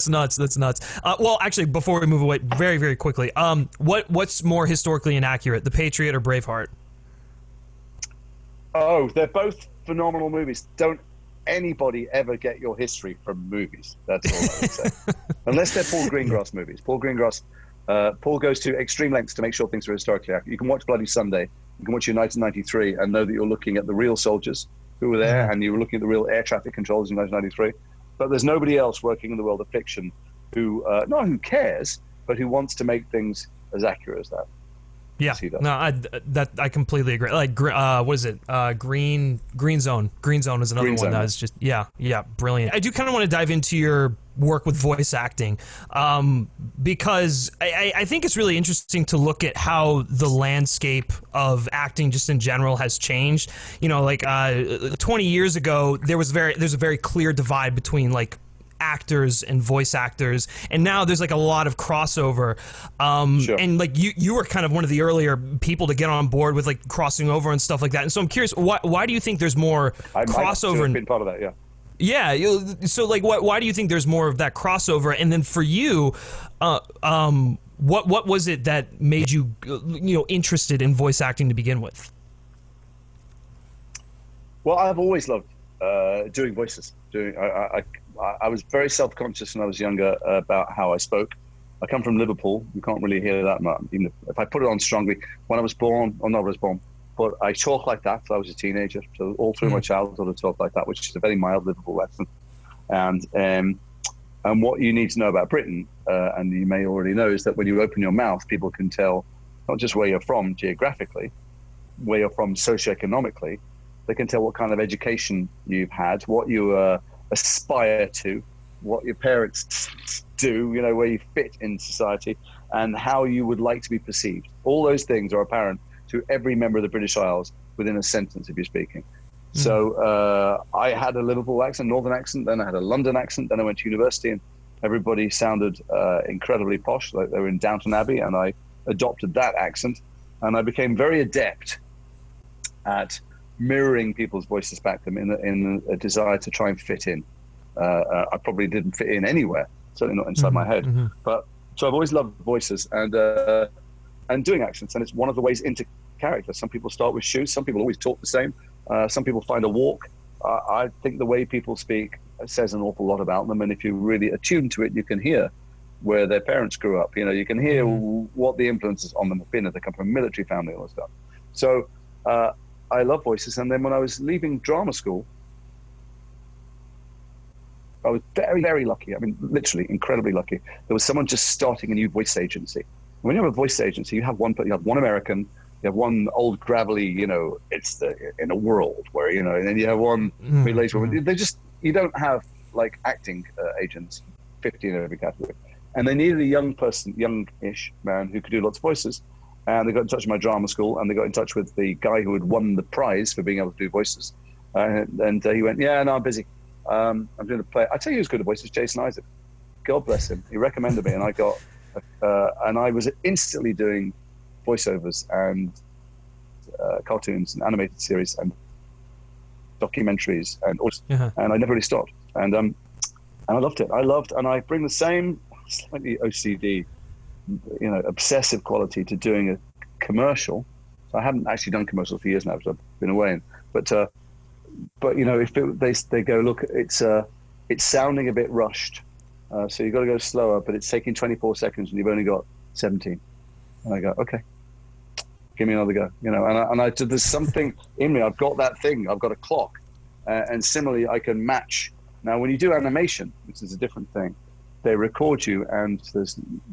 nuts. Well, actually, before we move away, very, very quickly, what's more historically inaccurate, The Patriot or Braveheart? Oh, they're both phenomenal movies. Don't anybody ever get your history from movies. That's all I would say. Unless they're Paul Greengrass movies. Paul goes to extreme lengths to make sure things are historically accurate. You can watch Bloody Sunday. You can watch United 93 and know that you're looking at the real soldiers who were there, and you were looking at the real air traffic controllers in 1993. But there's nobody else working in the world of fiction who, not who cares, but who wants to make things as accurate as that. Yeah, no, I completely agree. Like, what is it? Green Zone. Green Zone is another one that is just brilliant. I do kind of want to dive into your work with voice acting, because I think it's really interesting to look at how the landscape of acting just in general has changed. You know, like 20 years ago, there's a very clear divide between like actors and voice actors, and now there's like a lot of crossover, sure. And like you were kind of one of the earlier people to get on board with like crossing over and stuff like that, and so I'm curious, why do you think there's more crossover? I've been part of that, so like why do you think there's more of that crossover? And then for you, what was it that made you interested in voice acting to begin with? Well, I've always loved doing voices. I was very self-conscious when I was younger about how I spoke. I come from Liverpool. You can't really hear that much, even if I put it on strongly. When I was born, but I talk like that till I was a teenager. So all through my childhood, I talked like that, which is a very mild Liverpool accent. And what you need to know about Britain, and you may already know, is that when you open your mouth, people can tell not just where you're from geographically, where you're from socioeconomically. They can tell what kind of education you've had, what you aspire to, what your parents do, where you fit in society, and how you would like to be perceived. All those things are apparent to every member of the British Isles within a sentence if you're speaking. So I had a Liverpool accent, Northern accent, then I had a London accent, then I went to university, and everybody sounded incredibly posh, like they were in Downton Abbey, and I adopted that accent, and I became very adept at mirroring people's voices back to them in a desire to try and fit in. I probably didn't fit in anywhere, certainly not inside my head. But so I've always loved voices and doing accents, and it's one of the ways into character. Some people start with shoes, some people always talk the same, some people find a walk. I think the way people speak says an awful lot about them, and if you're really attuned to it, you can hear where their parents grew up. You can hear what the influences on them have been if they come from a military family and all that stuff. So I love voices. And then when I was leaving drama school, I was very, very lucky. I mean, literally incredibly lucky. There was someone just starting a new voice agency. When you have a voice agency, you have one American, you have one old gravelly, it's in a world where, and then you have one middle-aged woman. You don't have like acting agents, 50 in every category. And they needed a youngish man who could do lots of voices. And they got in touch with my drama school, and they got in touch with the guy who had won the prize for being able to do voices. And he went, yeah, no, I'm busy. I'm doing a play. I tell you who's good at voices, Jason Isaac. God bless him. He recommended me, and I got, and I was instantly doing voiceovers and cartoons and animated series and documentaries and I never really stopped. And I loved it. And I bring the same slightly OCD, obsessive quality to doing a commercial. So I haven't actually done commercials for years now because I've been away. But if they go, look, it's sounding a bit rushed, so you've got to go slower, but it's taking 24 seconds and you've only got 17. And I go, okay, give me another go. There's something in me. I've got that thing. I've got a clock, and similarly, I can match. Now, when you do animation, which is a different thing, they record you, and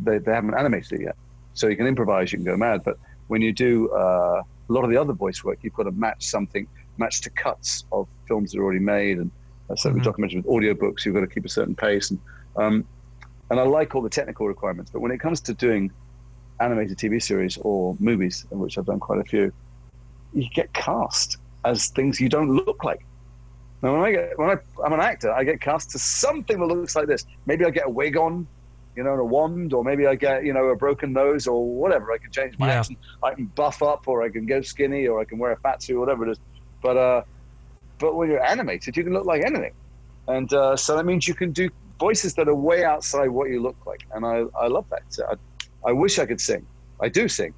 they haven't animated it yet, so you can improvise, you can go mad. But when you do a lot of the other voice work, you've got to match to cuts of films that are already made, and certainly documentary with audiobooks, you've got to keep a certain pace. And I like all the technical requirements. But when it comes to doing animated TV series or movies, in which I've done quite a few, you get cast as things you don't look like. Now, I'm an actor, I get cast to something that looks like this. Maybe I get a wig on, and a wand, or maybe I get, a broken nose or whatever. I can change my accent. I can buff up, or I can go skinny, or I can wear a fat suit, whatever it is. But when you're animated, you can look like anything. And so that means you can do voices that are way outside what you look like. And I love that. So I wish I could sing. I do sing.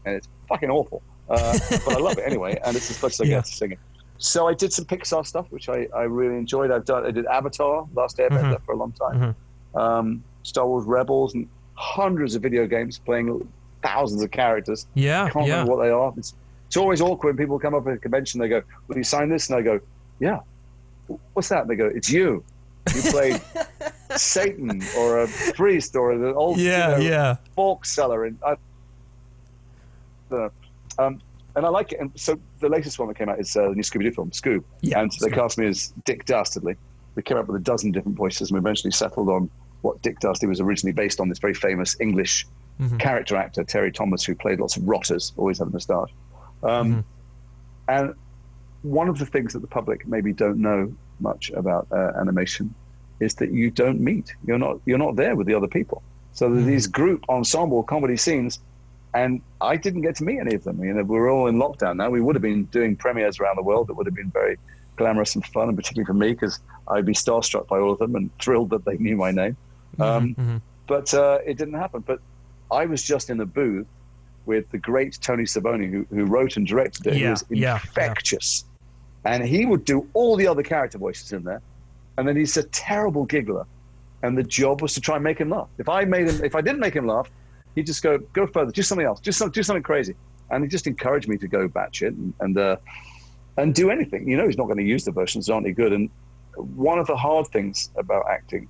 And it's fucking awful. But I love it anyway. And it's as much as I get to sing it. So I did some Pixar stuff, which I really enjoyed. I did Avatar, Last Airbender for a long time. Star Wars Rebels, and hundreds of video games, playing thousands of characters. Can't remember what they are. It's always awkward when people come up at a convention. They go, "Will you sign this?" And I go, "Yeah." "What's that?" And they go, "It's you. You played Satan or a priest or an old fork seller." And and I like it. And so the latest one that came out is the new Scooby-Doo film, Scoob. And they cast me as Dick Dastardly. We came up with a dozen different voices, and we eventually settled on what Dick Dastardly was originally based on, this very famous English character actor, Terry Thomas, who played lots of rotters, always had a moustache. And one of the things that the public maybe don't know much about animation is that you don't meet. You're not there with the other people. So there's these group ensemble comedy scenes, and I didn't get to meet any of them. We're all in lockdown now. We would have been doing premieres around the world that would have been very glamorous and fun, and particularly for me, because I'd be starstruck by all of them and thrilled that they knew my name. But it didn't happen. But I was just in a booth with the great Tony Savoni, who wrote and directed it. He was infectious. And he would do all the other character voices in there. And then he's a terrible giggler. And the job was to try and make him laugh. If I didn't make him laugh, he'd just go further, do something else, do something crazy. And he just encouraged me to go batshit and do anything. He's not going to use the versions that aren't any good. And one of the hard things about acting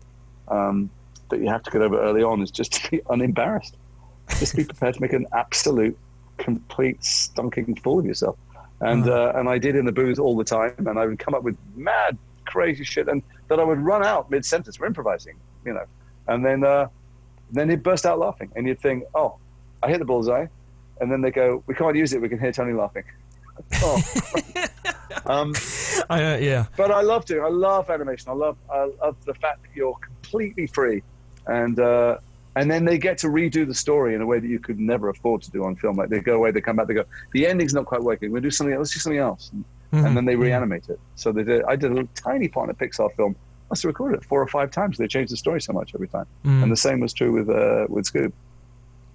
that you have to get over early on is just to be unembarrassed. Just be prepared to make an absolute, complete, stunking fool of yourself. And I did in the booth all the time, and I would come up with mad, crazy shit, and that I would run out mid-sentence. We're improvising, and then he'd burst out laughing, and you'd think, "Oh, I hit the bullseye," and then they go, "We can't use it. We can hear Tony laughing." But I loved it. I love animation. I love the fact that you're completely free, and then they get to redo the story in a way that you could never afford to do on film. Like, they go away, they come back, they go, "The ending's not quite working. We'll do something else. Let's do something else." And then they reanimate it. So I did a tiny part in a Pixar film. I must have recorded it 4 or 5 times. They changed the story so much every time. And the same was true with Scoob.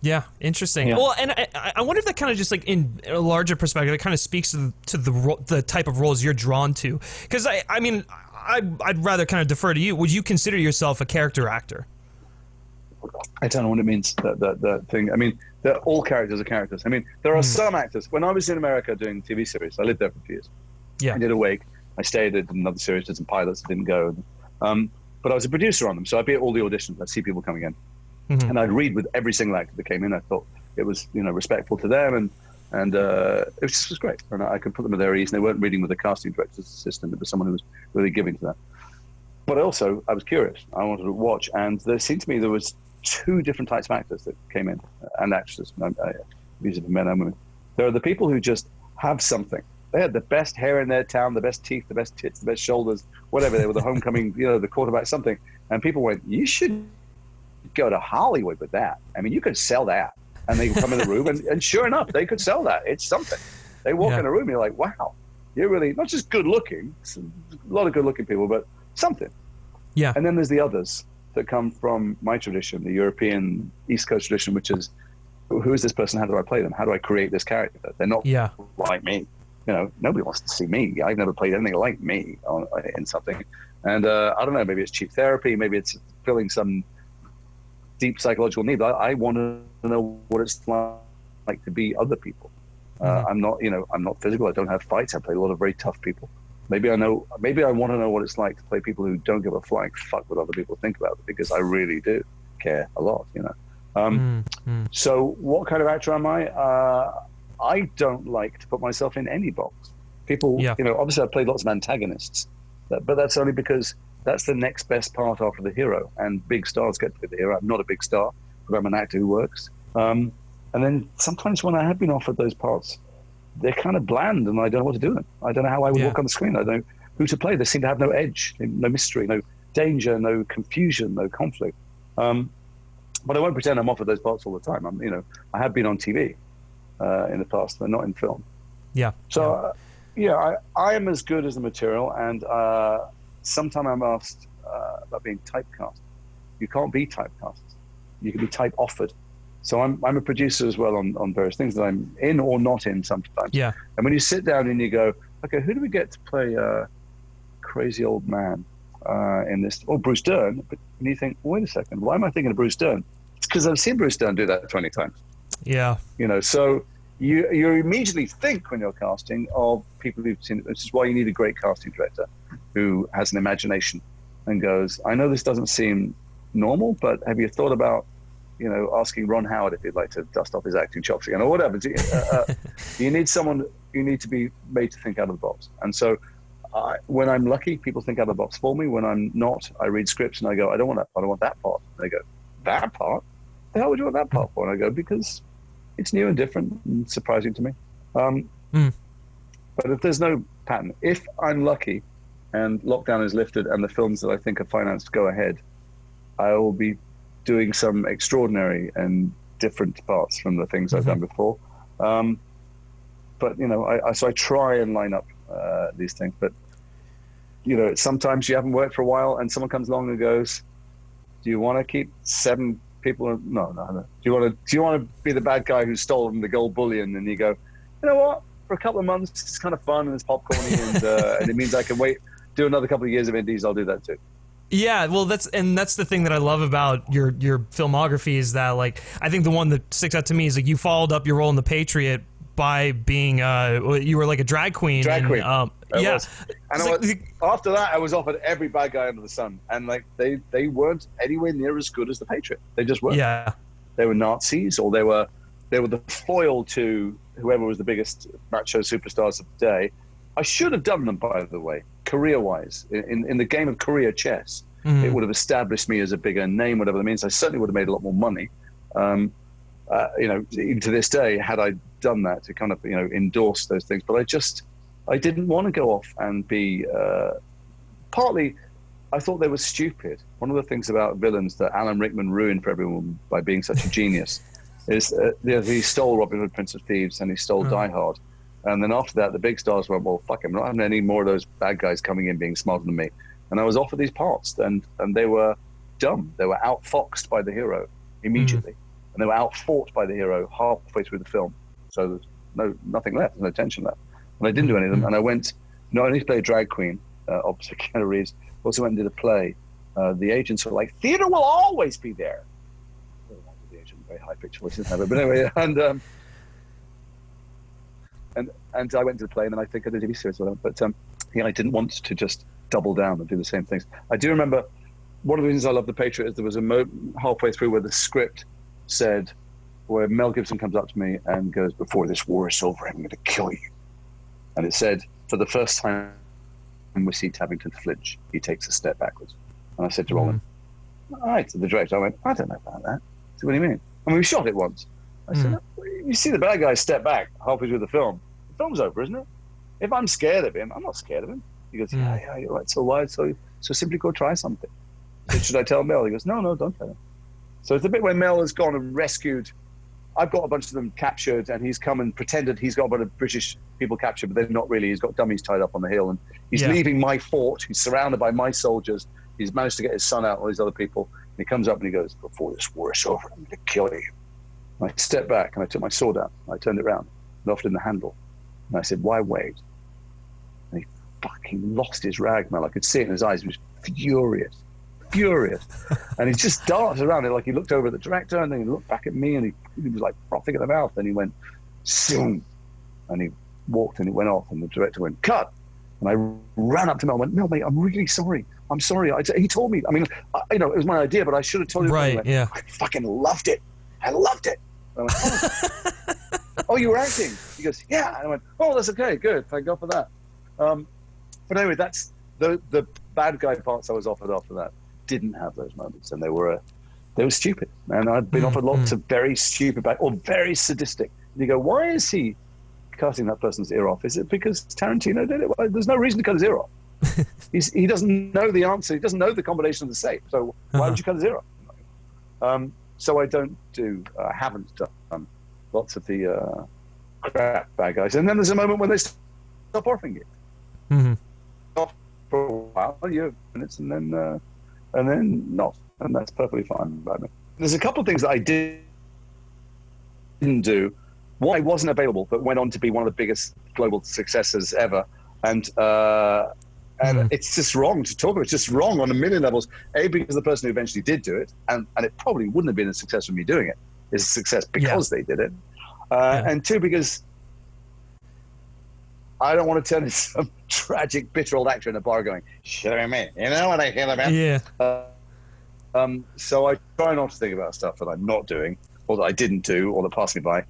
Yeah, interesting. Well, and I wonder if that kind of just, like, in a larger perspective, it kind of speaks to the type of roles you're drawn to. Because I mean, I'd rather kind of defer to you. Would you consider yourself a character actor? I don't know what it means, that thing. I mean, all characters are characters. I mean, there are some actors. When I was in America doing TV series, I lived there for a few years. I did Awake. I stayed at another series, did some pilots, didn't go. But I was a producer on them, so I'd be at all the auditions. I'd see people coming in. And I'd read with every single actor that came in. I thought it was, respectful to them, and it just was great. And I could put them at their ease, and they weren't reading with the casting director's assistant. It was someone who was really giving to that. But also, I was curious. I wanted to watch, and there seemed to me there was 2 different types of actors that came in, and actresses. These are men and women. There are the people who just have something. They had the best hair in their town, the best teeth, the best tits, the best shoulders, whatever. They were the homecoming, the quarterback, something. And people went, "You should go to Hollywood with that. I mean, you could sell that." And they would come in the room, and sure enough, they could sell that. It's something. They walk in a room, and you're like, wow, you're really not just good looking. A lot of good looking people, but something. Yeah. And then there's the others that come from my tradition, the European East Coast tradition, which is, who is this person? How do I play them? How do I create this character? They're not like me. Nobody wants to see me. I've never played anything like me in something. And I don't know, maybe it's cheap therapy, maybe it's filling some deep psychological need. But I want to know what it's like to be other people. I'm not physical. I don't have fights. I play a lot of very tough people. Maybe I want to know what it's like to play people who don't give a flying fuck what other people think about it, because I really do care a lot, So what kind of actor am I? I don't like to put myself in any box. People, obviously I've played lots of antagonists, But that's only because that's the next best part after the hero, and big stars get to be the hero. I'm not a big star, but I'm an actor who works. And then sometimes when I have been offered those parts, they're kind of bland, and I don't know what to do with them. I don't know how I would walk on the screen. I don't know who to play. They seem to have no edge, no mystery, no danger, no confusion, no conflict. But I won't pretend I'm offered those parts all the time. I have been on TV in the past, but not in film. Yeah. So, I am as good as the material, and sometimes I'm asked about being typecast. You can't be typecast. You can be type offered. So I'm a producer as well on various things that I'm in or not in sometimes. Yeah. And when you sit down and you go, okay, who do we get to play crazy old man in this? Oh, Bruce Dern. But you think, wait a second, why am I thinking of Bruce Dern? It's because I've seen Bruce Dern do that 20 times. Yeah. So you immediately think when you're casting of people who've seen it. This is why you need a great casting director who has an imagination and goes, I know this doesn't seem normal, but have you thought about, asking Ron Howard if he'd like to dust off his acting chops again or whatever. You need someone, you need to be made to think out of the box. And so when I'm lucky, people think out of the box for me. When I'm not, I read scripts and I go, I don't want that part, I want that part. And they go, that part? The hell would you want that part for? And I go, because it's new and different and surprising to me. But if there's no pattern, if I'm lucky and lockdown is lifted and the films that I think are financed go ahead, I will be doing some extraordinary and different parts from the things I've done before. But so I try and line up these things. But sometimes you haven't worked for a while, and someone comes along and goes, "Do you want to keep 7 people?" No. Do you want to be the bad guy who's stolen the gold bullion? And you go, you know what? For a couple of months, it's kind of fun and it's popcorny, and it means I can do another couple of years of indies. I'll do that too. Yeah, well, that's the thing that I love about your filmography is that, like, I think the one that sticks out to me is, like, you followed up your role in The Patriot by being you were like a drag queen. Queen. Yeah. And after that, I was offered every bad guy under the sun, and like they weren't anywhere near as good as The Patriot. They just weren't. Yeah. They were Nazis, or they were the foil to whoever was the biggest macho superstars of the day. I should have done them, by the way, career-wise. In the game of career chess, it would have established me as a bigger name, whatever that means. I certainly would have made a lot more money. Even to this day, had I done that to kind of, endorse those things. But I didn't want to go off and be, partly, I thought they were stupid. One of the things about villains that Alan Rickman ruined for everyone by being such a genius is he stole Robin Hood, Prince of Thieves, and he stole Die Hard. And then after that, the big stars went, well, fuck him. I'm not having any more of those bad guys coming in being smarter than me. And I was offered these parts, and they were dumb. They were outfoxed by the hero immediately. And they were outfought by the hero halfway through the film. So there's nothing left. There's no tension left. And I didn't do any of them. And I went, not only to play a drag queen, opposite Keanu Reeves, also went and did a play. The agents were like, theater will always be there. The agent, very high-pitched voice, didn't have it. But anyway, and I went to the play, and then I think I did a TV series with them. But I didn't want to just double down and do the same things. I do remember one of the reasons I love The Patriot is there was a moment halfway through where the script said, where Mel Gibson comes up to me and goes, before this war is over, I'm going to kill you. And it said, for the first time we see Tavington flinch, he takes a step backwards. And I said to Roland, all right, to the director, I went, I don't know about that. I said, what do you mean? I mean, we shot it once. I said, no, you see the bad guy step back halfway through the film. The film's over, isn't it? If I'm scared of him, I'm not scared of him. He goes, yeah, you're right. So why? So simply go try something. I said, should I tell Mel? He goes, no, don't tell him. So it's the bit where Mel has gone and rescued. I've got a bunch of them captured, and he's come and pretended he's got a bunch of British people captured, but they're not really. He's got dummies tied up on the hill, and he's leaving my fort. He's surrounded by my soldiers. He's managed to get his son out, all these other people. And he comes up and he goes, before this war is over, I'm going to kill you. And I stepped back and I took my sword out. And I turned it around and offered him the handle. And I said, why wait? And he fucking lost his rag, Mel. I could see it in his eyes. He was furious. And he just darted around it, like he looked over at the director, and then he looked back at me, and he was like frothing at the mouth, and he went, zoom, and he walked and it went off, and the director went, cut. And I ran up to Mel and went, Mel, mate, I'm really sorry. I'm sorry. He told me, I mean, it was my idea, but I should have told him. Right, yeah. I fucking loved it. I loved it. And I went, oh, you were acting? He goes, yeah. And I went, oh, that's okay, good. Thank God for that. But anyway, that's the bad guy parts I was offered after that didn't have those moments, and they were stupid. And I've been offered lots of very stupid or very sadistic. And you go, why is he cutting that person's ear off? Is it because Tarantino did it? Well, there's no reason to cut his ear off. He doesn't know the answer. He doesn't know the combination of the safe. So why would you cut his ear off? So I haven't done lots of the crap bad guys. And then there's a moment when they stop offering it. Mm-hmm. For a while, minutes, and then not. And that's perfectly fine by me. There's a couple of things that I didn't do. One, I wasn't available, but went on to be one of the biggest global successes ever. And it's just wrong to talk about. It's just wrong on a million levels. A, because the person who eventually did do it, and it probably wouldn't have been a success from me doing it, is a success because they did it. And two, because I don't want to turn into some tragic, bitter old actor in a bar going, "Show me, you know what I feel about?" Yeah. So I try not to think about stuff that I'm not doing, or that I didn't do, or that passed me by.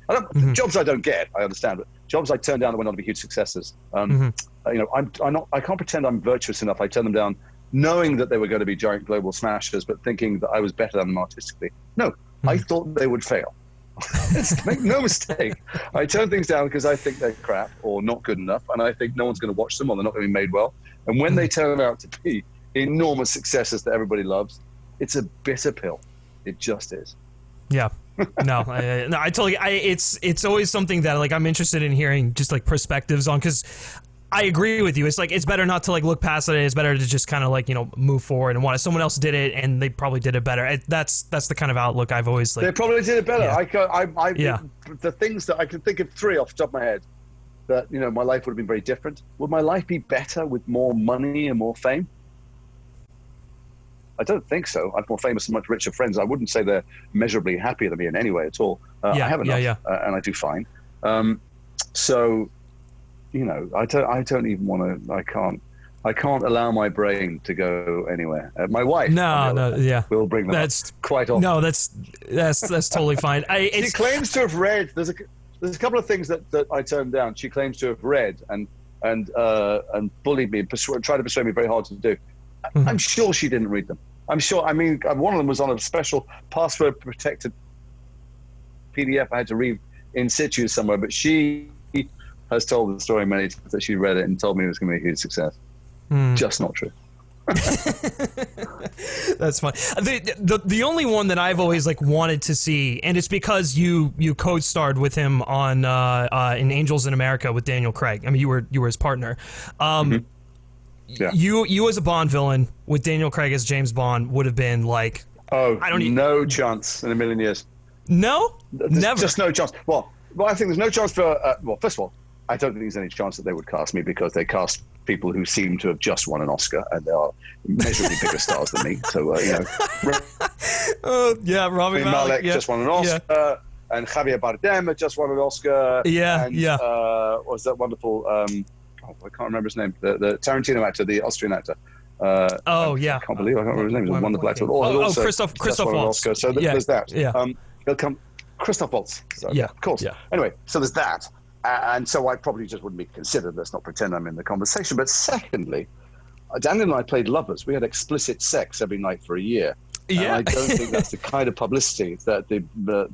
Jobs I don't get, I understand, but jobs I turned down that went on to be huge successes. You know, I can't pretend I'm virtuous enough. I turned them down, knowing that they were going to be giant global smashers, but thinking that I was better than them artistically. No, I thought they would fail. Make no mistake. I turn things down because I think they're crap or not good enough, and I think no one's going to watch them or they're not going to be made well. And when they turn out to be enormous successes that everybody loves, it's a bitter pill. It just is. Yeah. No, I totally. It's always something that like I'm interested in hearing just like perspectives on, because I agree with you. It's like it's better not to like look past it. It's better to just kind of like, you know, move forward and want it. Someone else did it and they probably did it better. That's the kind of outlook I've always like. They probably did it better. Yeah. The things that I can think of, three off the top of my head, that, you know, my life would have been very different. Would my life be better with more money and more fame? I don't think so. I'm more famous and much richer friends. I wouldn't say they're measurably happier than me in any way at all. I have enough, and I do fine. So, you know, I don't even want to. I can't allow my brain to go anywhere. My wife, will bring that up quite often. No, that's totally fine. She claims to have read. There's a couple of things that I turned down. She claims to have read and bullied me, tried to persuade me very hard to do. I'm sure she didn't read them. I'm sure. I mean, one of them was on a special password-protected PDF I had to read in situ somewhere, but she has told the story many times that she read it and told me it was going to be a huge success. Just not true. That's fine. The only one that I've always like wanted to see, and it's because you co-starred with him on in Angels in America with Daniel Craig. I mean, you were his partner. Yeah. You as a Bond villain with Daniel Craig as James Bond would have been like, no chance in a million years. No, never. Just no chance. Well, I think there's no chance for. First of all, I don't think there's any chance that they would cast me, because they cast people who seem to have just won an Oscar, and they are measurably bigger stars than me. So you know, Rami Malek just won an Oscar, and Javier Bardem had just won an Oscar. Was that wonderful? I can't remember his name. The Tarantino actor, the Austrian actor. I can't believe I can't remember his name. He's a wonderful actor. Christoph Waltz. Oscar. So there's that. Yeah. He'll come. Christoph Waltz. So, of course. Yeah. Anyway, so there's that. And so I probably just wouldn't be considered. Let's not pretend I'm in the conversation. But secondly, Daniel and I played lovers. We had explicit sex every night for a year. Yeah. And I don't think that's the kind of publicity that the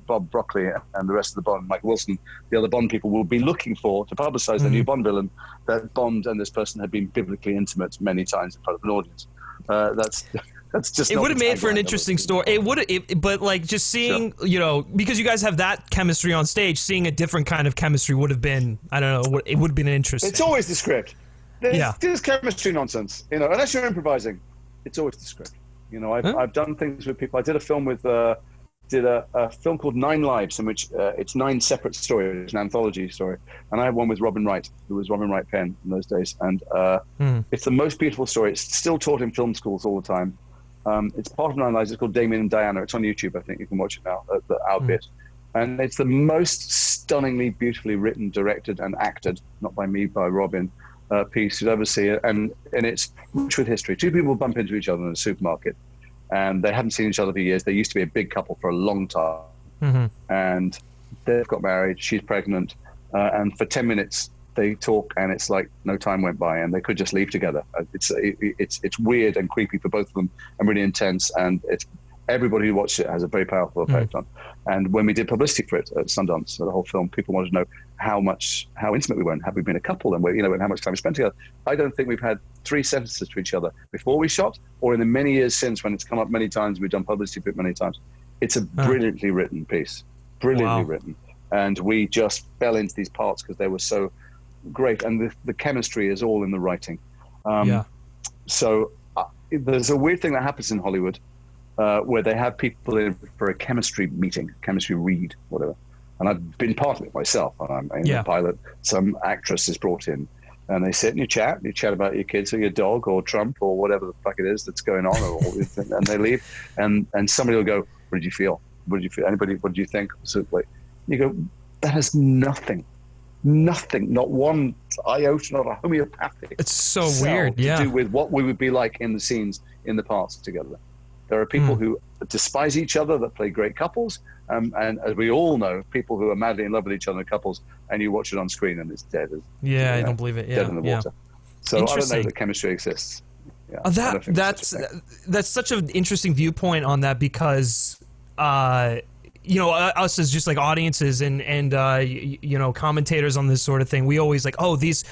Bob Broccoli and the rest of the Bond, Michael Wilson, the other Bond people will be looking for to publicize the new Bond villain, that Bond and this person had been biblically intimate many times in front of an audience. That's just. It would have made for an interesting story. It would, but like just seeing, you know, because you guys have that chemistry on stage, seeing a different kind of chemistry would have been, I don't know, it would have been interesting. It's always the script. There's chemistry nonsense, you know, unless you're improvising. It's always the script. You know, I've done things with people. I did a film with, a film called 9 Lives, in which it's 9 separate stories. It's an anthology story. And I had one with Robin Wright, who was Robin Wright Penn in those days. And it's the most beautiful story. It's still taught in film schools all the time. It's part of 9 Lives. It's called Damian and Diana. It's on YouTube. I think you can watch it now, our bit. And it's the most stunningly, beautifully written, directed, and acted, not by me, by Robin, piece you'd ever see. And it's rich with history. 2 people bump into each other in a supermarket, and they haven't seen each other for years. They used to be a big couple for a long time. And they've got married. She's pregnant. And for 10 minutes, they talk, and it's like no time went by, and they could just leave together. It's weird and creepy for both of them, and really intense. And it's everybody who watched it has a very powerful effect on. And when we did publicity for it at Sundance, so the whole film, people wanted to know how intimate we were, and have we been a couple, and and how much time we spent together. I don't think we've had 3 sentences to each other before we shot, or in the many years since, when it's come up many times. We've done publicity for it many times. It's a brilliantly written piece, brilliantly written, and we just fell into these parts because they were so great, and the chemistry is all in the writing. So there's a weird thing that happens in Hollywood where they have people in for a chemistry meeting, chemistry read, whatever. And I've been part of it myself. I'm in the pilot. Some actress is brought in, and they sit and you chat about your kids or your dog or Trump or whatever the fuck it is that's going on, or and they leave, and somebody will go, "What did you feel? What did you feel? Anybody? What did you think?" So like, you go, "That has nothing, not one iota, not a homeopathic." It's so weird, to do with what we would be like in the scenes in the past together. There are people who despise each other that play great couples, and as we all know, people who are madly in love with each other, couples, and you watch it on screen and it's dead. I don't believe it. Dead in the water. So I don't know that chemistry exists. That's such an interesting viewpoint on that, because us as just like audiences and commentators on this sort of thing, we always like, oh, these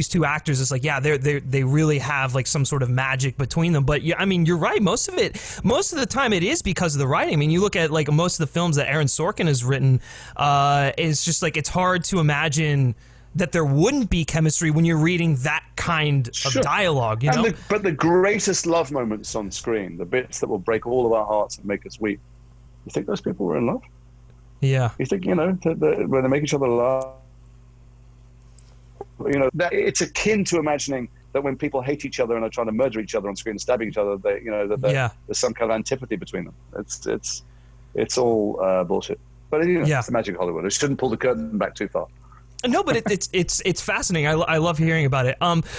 two actors, it's like, they really have like some sort of magic between them. But I mean, you're right, most of the time it is because of the writing. I mean, you look at like most of the films that Aaron Sorkin has written, it's just like, it's hard to imagine that there wouldn't be chemistry when you're reading that kind of dialogue, but the greatest love moments on screen, the bits that will break all of our hearts and make us weep, you think those people were in love? Yeah. You think, when they make each other laugh, that it's akin to imagining that when people hate each other and are trying to murder each other on screen and stabbing each other, there's some kind of antipathy between them. It's all bullshit. But it's the magic of Hollywood. I shouldn't pull the curtain back too far. No, but it's fascinating. I love hearing about it.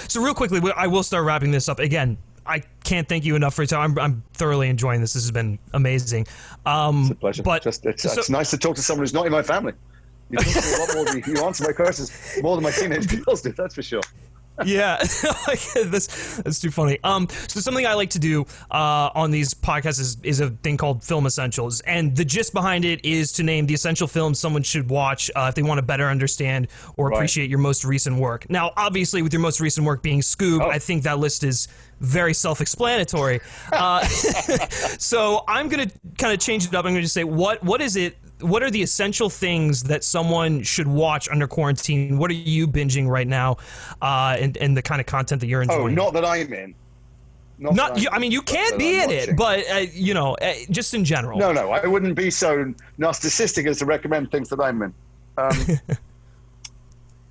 So real quickly, I will start wrapping this up. Again, I can't thank you enough for your time. I'm thoroughly enjoying this. This has been amazing. It's a pleasure. But it's nice to talk to someone who's not in my family. You talk to me a lot more than you answer my questions more than my teenage girls do. That's for sure. Yeah, that's too funny. So something I like to do on these podcasts is a thing called Film Essentials, and the gist behind it is to name the essential films someone should watch if they want to better understand or appreciate your most recent work. Now, obviously, with your most recent work being Scoob, I think that list is very self-explanatory. So I'm going to kind of change it up. I'm going to just say, what is it? What are the essential things that someone should watch under quarantine? What are you binging right now, and the kind of content that you're enjoying? Oh, not that I'm in. I mean, you can't be in it, but just in general. No, I wouldn't be so narcissistic as to recommend things that I'm in.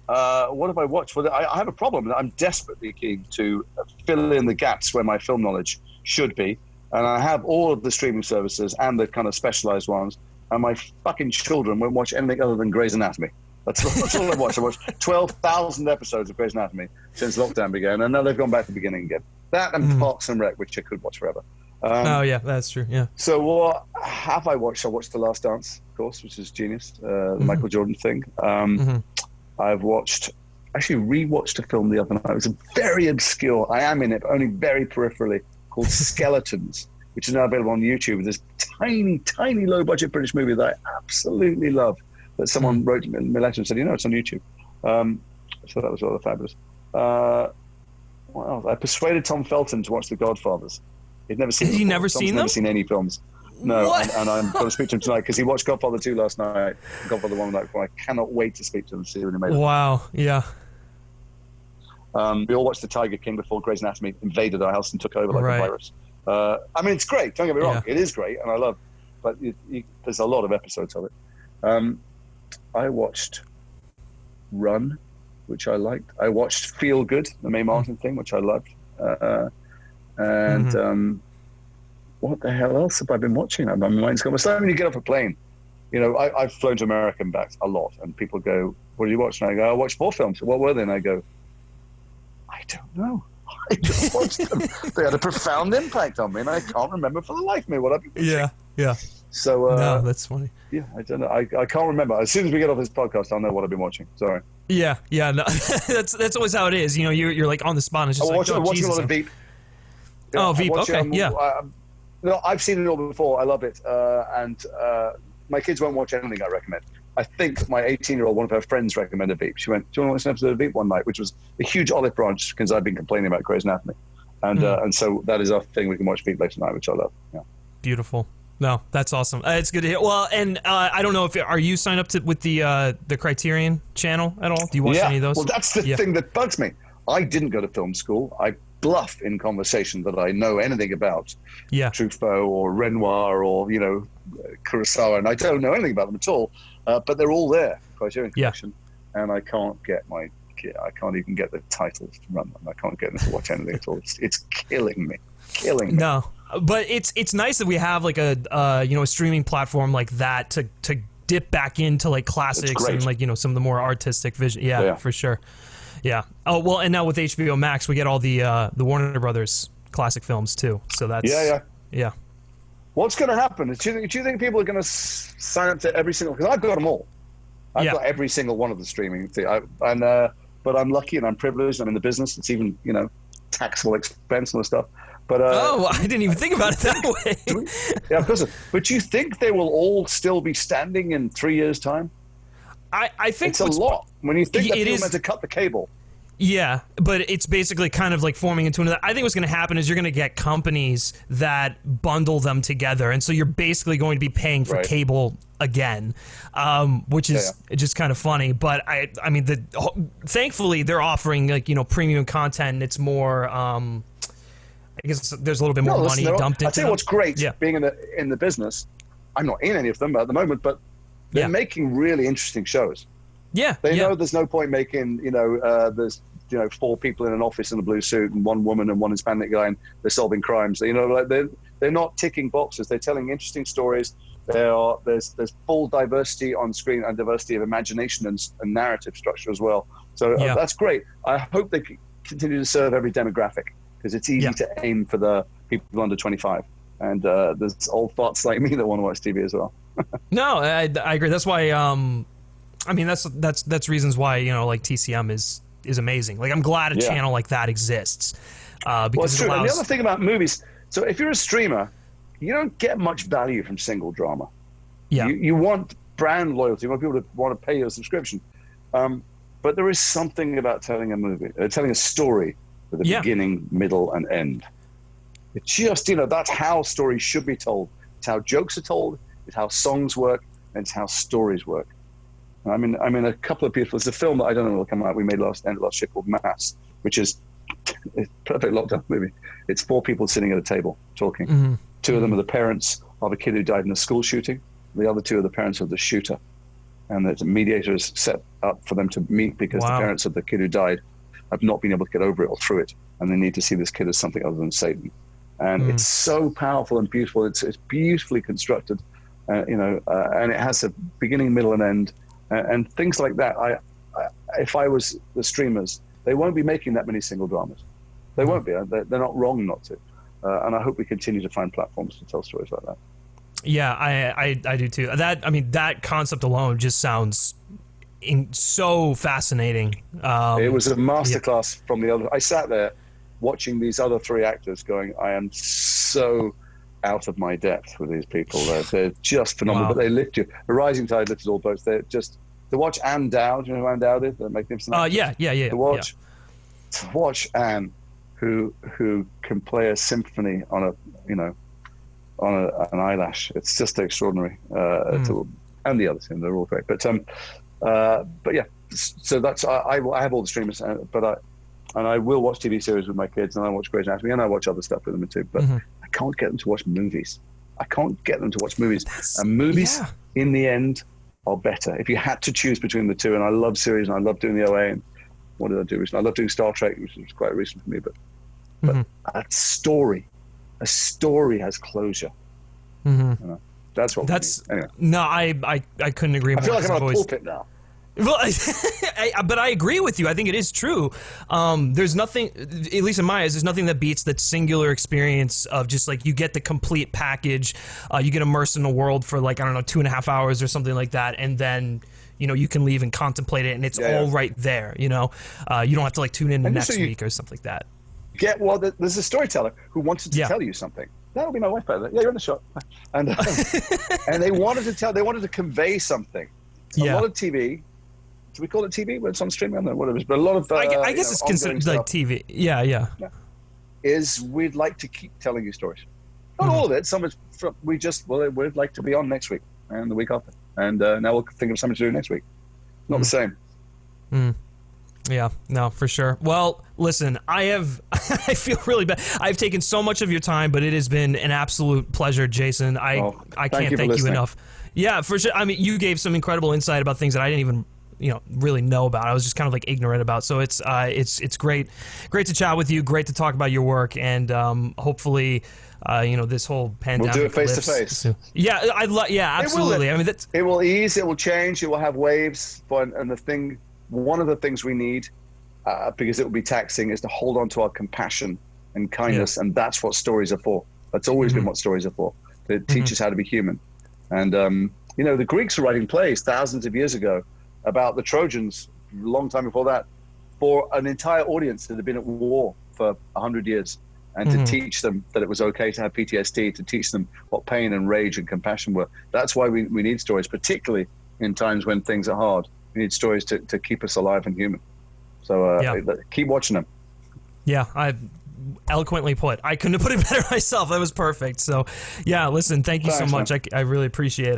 What have I watched? Well, I have a problem. I'm desperately keen to fill in the gaps where my film knowledge should be, and I have all of the streaming services and the kind of specialized ones. And my fucking children won't watch anything other than Grey's Anatomy. That's all I watch. I watched 12,000 episodes of Grey's Anatomy since lockdown began, and now they've gone back to the beginning again. That and Parks and Rec, which I could watch forever. That's true. Yeah. So what have I watched? I watched The Last Dance, of course, which is genius. The Michael Jordan thing. I've rewatched a film the other night. It was very obscure. I am in it, but only very peripherally, called Skeletons, which is now available on YouTube. This tiny, tiny, low-budget British movie that I absolutely love, that someone wrote me a letter and said, it's on YouTube. So that was rather fabulous. What else? I persuaded Tom Felton to watch The Godfathers. He'd never seen them. Has he never seen them? Never seen any films. No, and I'm going to speak to him tonight because he watched Godfather 2 last night, Godfather 1 the night before. I cannot wait to speak to him and see what he made of it. Wow, yeah. We all watched The Tiger King before Grey's Anatomy invaded our house and took over like a virus. I mean, it's great. Don't get me wrong. It is great, and I love it. But there's a lot of episodes of it. I watched Run, which I liked. I watched Feel Good, the Mae Martin thing, which I loved. What the hell else have I been watching? My mind's gone. It's like when you get off a plane. I've flown to America and back a lot, and people go, "What did you watch?" And I go, "I watched 4 films." What were they? And I go, "I don't know. I just watched them. They had a profound impact on me, and I can't remember for the life of me what I've been watching." Yeah. So no, that's funny. Yeah, I don't know. I can't remember. As soon as we get off this podcast, I'll know what I've been watching. Sorry. Yeah, no, that's always how it is. You know, you're like on the spot. And it's just I'm like, watching a lot of Veep. Oh, Veep. Okay, yeah. No, I've seen it all before. I love it, and my kids won't watch anything I recommend. I think my 18-year-old, one of her friends recommended Veep. She went, "Do you want to watch an episode of Veep one night?" Which was a huge olive branch because I've been complaining about Grey's Anatomy, and so that is our thing. We can watch Veep later tonight, which I love. Yeah. Beautiful. No, that's awesome. It's good to hear. Well, and I don't know if are you signed up with the Criterion channell at all? Do you watch any of those? Well, that's the thing that bugs me. I didn't go to film school. I bluff in conversation that I know anything about Truffaut or Renoir or Kurosawa, and I don't know anything about them at all. But they're all there, Criterion Collection, and I can't even get the titles to run them. I can't get them to watch anything at all. It's killing me. No, but it's nice that we have like a streaming platform like that to dip back into like classics and like some of the more artistic vision. Yeah, for sure. Yeah. Oh well, and now with HBO Max, we get all the Warner Brothers classic films too. So that's yeah. What's going to happen? Do you think people are going to sign up to every single? Because I've got them all. I've got every single one of the streaming thing. But I'm lucky and I'm privileged. I'm in the business. It's even taxable expense and stuff. But I didn't even think about it that way. Yeah, of course. But do you think they will all still be standing in 3 years' time? I think it's a lot when you think that people meant to cut the cable. Yeah, but it's basically kind of like forming into another. I think what's going to happen is you're going to get companies that bundle them together, and so you're basically going to be paying for cable again, which is just kind of funny. But I mean, thankfully they're offering like premium content. And it's more. I guess there's a little bit more money dumped into. I'll tell you what's great being in the business. I'm not in any of them at the moment, but they're making really interesting shows. Yeah, they know there's no point making there's 4 people in an office in a blue suit and 1 woman and 1 Hispanic guy and they're solving crimes. Like they're not ticking boxes. They're telling interesting stories. There's full diversity on screen and diversity of imagination and narrative structure as well. So that's great. I hope they continue to serve every demographic because it's easy to aim for the people under 25. And there's old farts like me that want to watch TV as well. No, I agree. That's why. I mean, that's reasons why like TCM is amazing. Like I'm glad a channel like that exists. Because it's true. And the other thing about movies, so if you're a streamer, you don't get much value from single drama. Yeah, you want brand loyalty. You want people to want to pay your subscription. But there is something about telling a movie, telling a story with a beginning, middle, and end. It's just that's how stories should be told. It's how jokes are told. It's how songs work, and it's how stories work. I mean, a couple of beautiful. It's a film that I don't know will come out. We made last year called Mass, which is a perfect lockdown movie. It's 4 people sitting at a table talking. Mm-hmm. 2 of them are the parents of a kid who died in a school shooting. The other 2 are the parents of the shooter, and the mediator is set up for them to meet because the parents of the kid who died have not been able to get over it or through it, and they need to see this kid as something other than Satan. And it's so powerful and beautiful. It's beautifully constructed, and it has a beginning, middle, and end. And things like that. If I was the streamers, they won't be making that many single dramas. They won't be. They're not wrong not to. And I hope we continue to find platforms to tell stories like that. Yeah, I do too. That concept alone just sounds so fascinating. It was a masterclass from the other. I sat there watching these other 3 actors going, I am so out of my depth with these people. They're just phenomenal, but they lift you. The rising tide lifts all boats. They're just to watch Anne Dowd. You know who Anne Dowd is? The magnificent. Yeah. To watch Anne, who can play a symphony on an eyelash. It's just extraordinary. And the others, they're all great. But yeah. So that's I have all the streamers, but I will watch TV series with my kids, and I watch Grey's Anatomy, and I watch other stuff with them too. But I can't get them to watch movies. And movies, in the end, are better. If you had to choose between the 2, and I love series, and I love doing the OA, and what did I do recently? I love doing Star Trek, which was quite recent for me. But a story has closure. That's what. We need. Anyway. No, I couldn't agree more. I feel like I'm on a pulpit now. Well, but I agree with you. I think it is true. There's nothing, at least in my eyes, there's nothing that beats that singular experience of just like you get the complete package. You get immersed in the world for like, I don't know, 2.5 hours or something like that. And then, you know, you can leave and contemplate it and it's all right there, you know? You don't have to like tune in next week or something like that. Well, there's a storyteller who wanted to tell you something. That'll be my wife, by the way. Yeah, you're in the shot. And and they wanted to convey something. A lot of TV. Do we call it TV when it's on streaming? I don't know what it is, but a lot of I guess it's considered like TV. Yeah. Is we'd like to keep telling you stories. Not all of it. Some of it we'd like to be on next week and the week after, and now we'll think of something to do next week. Not the same. Yeah, no, for sure. Well, listen, I feel really bad. I've taken so much of your time, but it has been an absolute pleasure, Jason. I can't thank you enough. Yeah, for sure. I mean, you gave some incredible insight about things that I didn't even, you know, really know about. I was just kind of like ignorant about. So it's great to chat with you. Great to talk about your work, and hopefully, you know, this whole pandemic. We'll do it face to face. Yeah, absolutely. I mean, it will ease. It will change. It will have waves. One of the things we need, because it will be taxing, is to hold on to our compassion and kindness, and that's what stories are for. That's always been what stories are for. They teach us how to be human. And you know, the Greeks were writing plays thousands of years ago about the Trojans, a long time before that, for an entire audience that had been at war for 100 years, and to teach them that it was okay to have PTSD, to teach them what pain and rage and compassion were. That's why we need stories, particularly in times when things are hard. We need stories to keep us alive and human. So keep watching them. Yeah, I eloquently put. I couldn't have put it better myself. That was perfect. So, yeah, listen, thank you so much. I really appreciate it.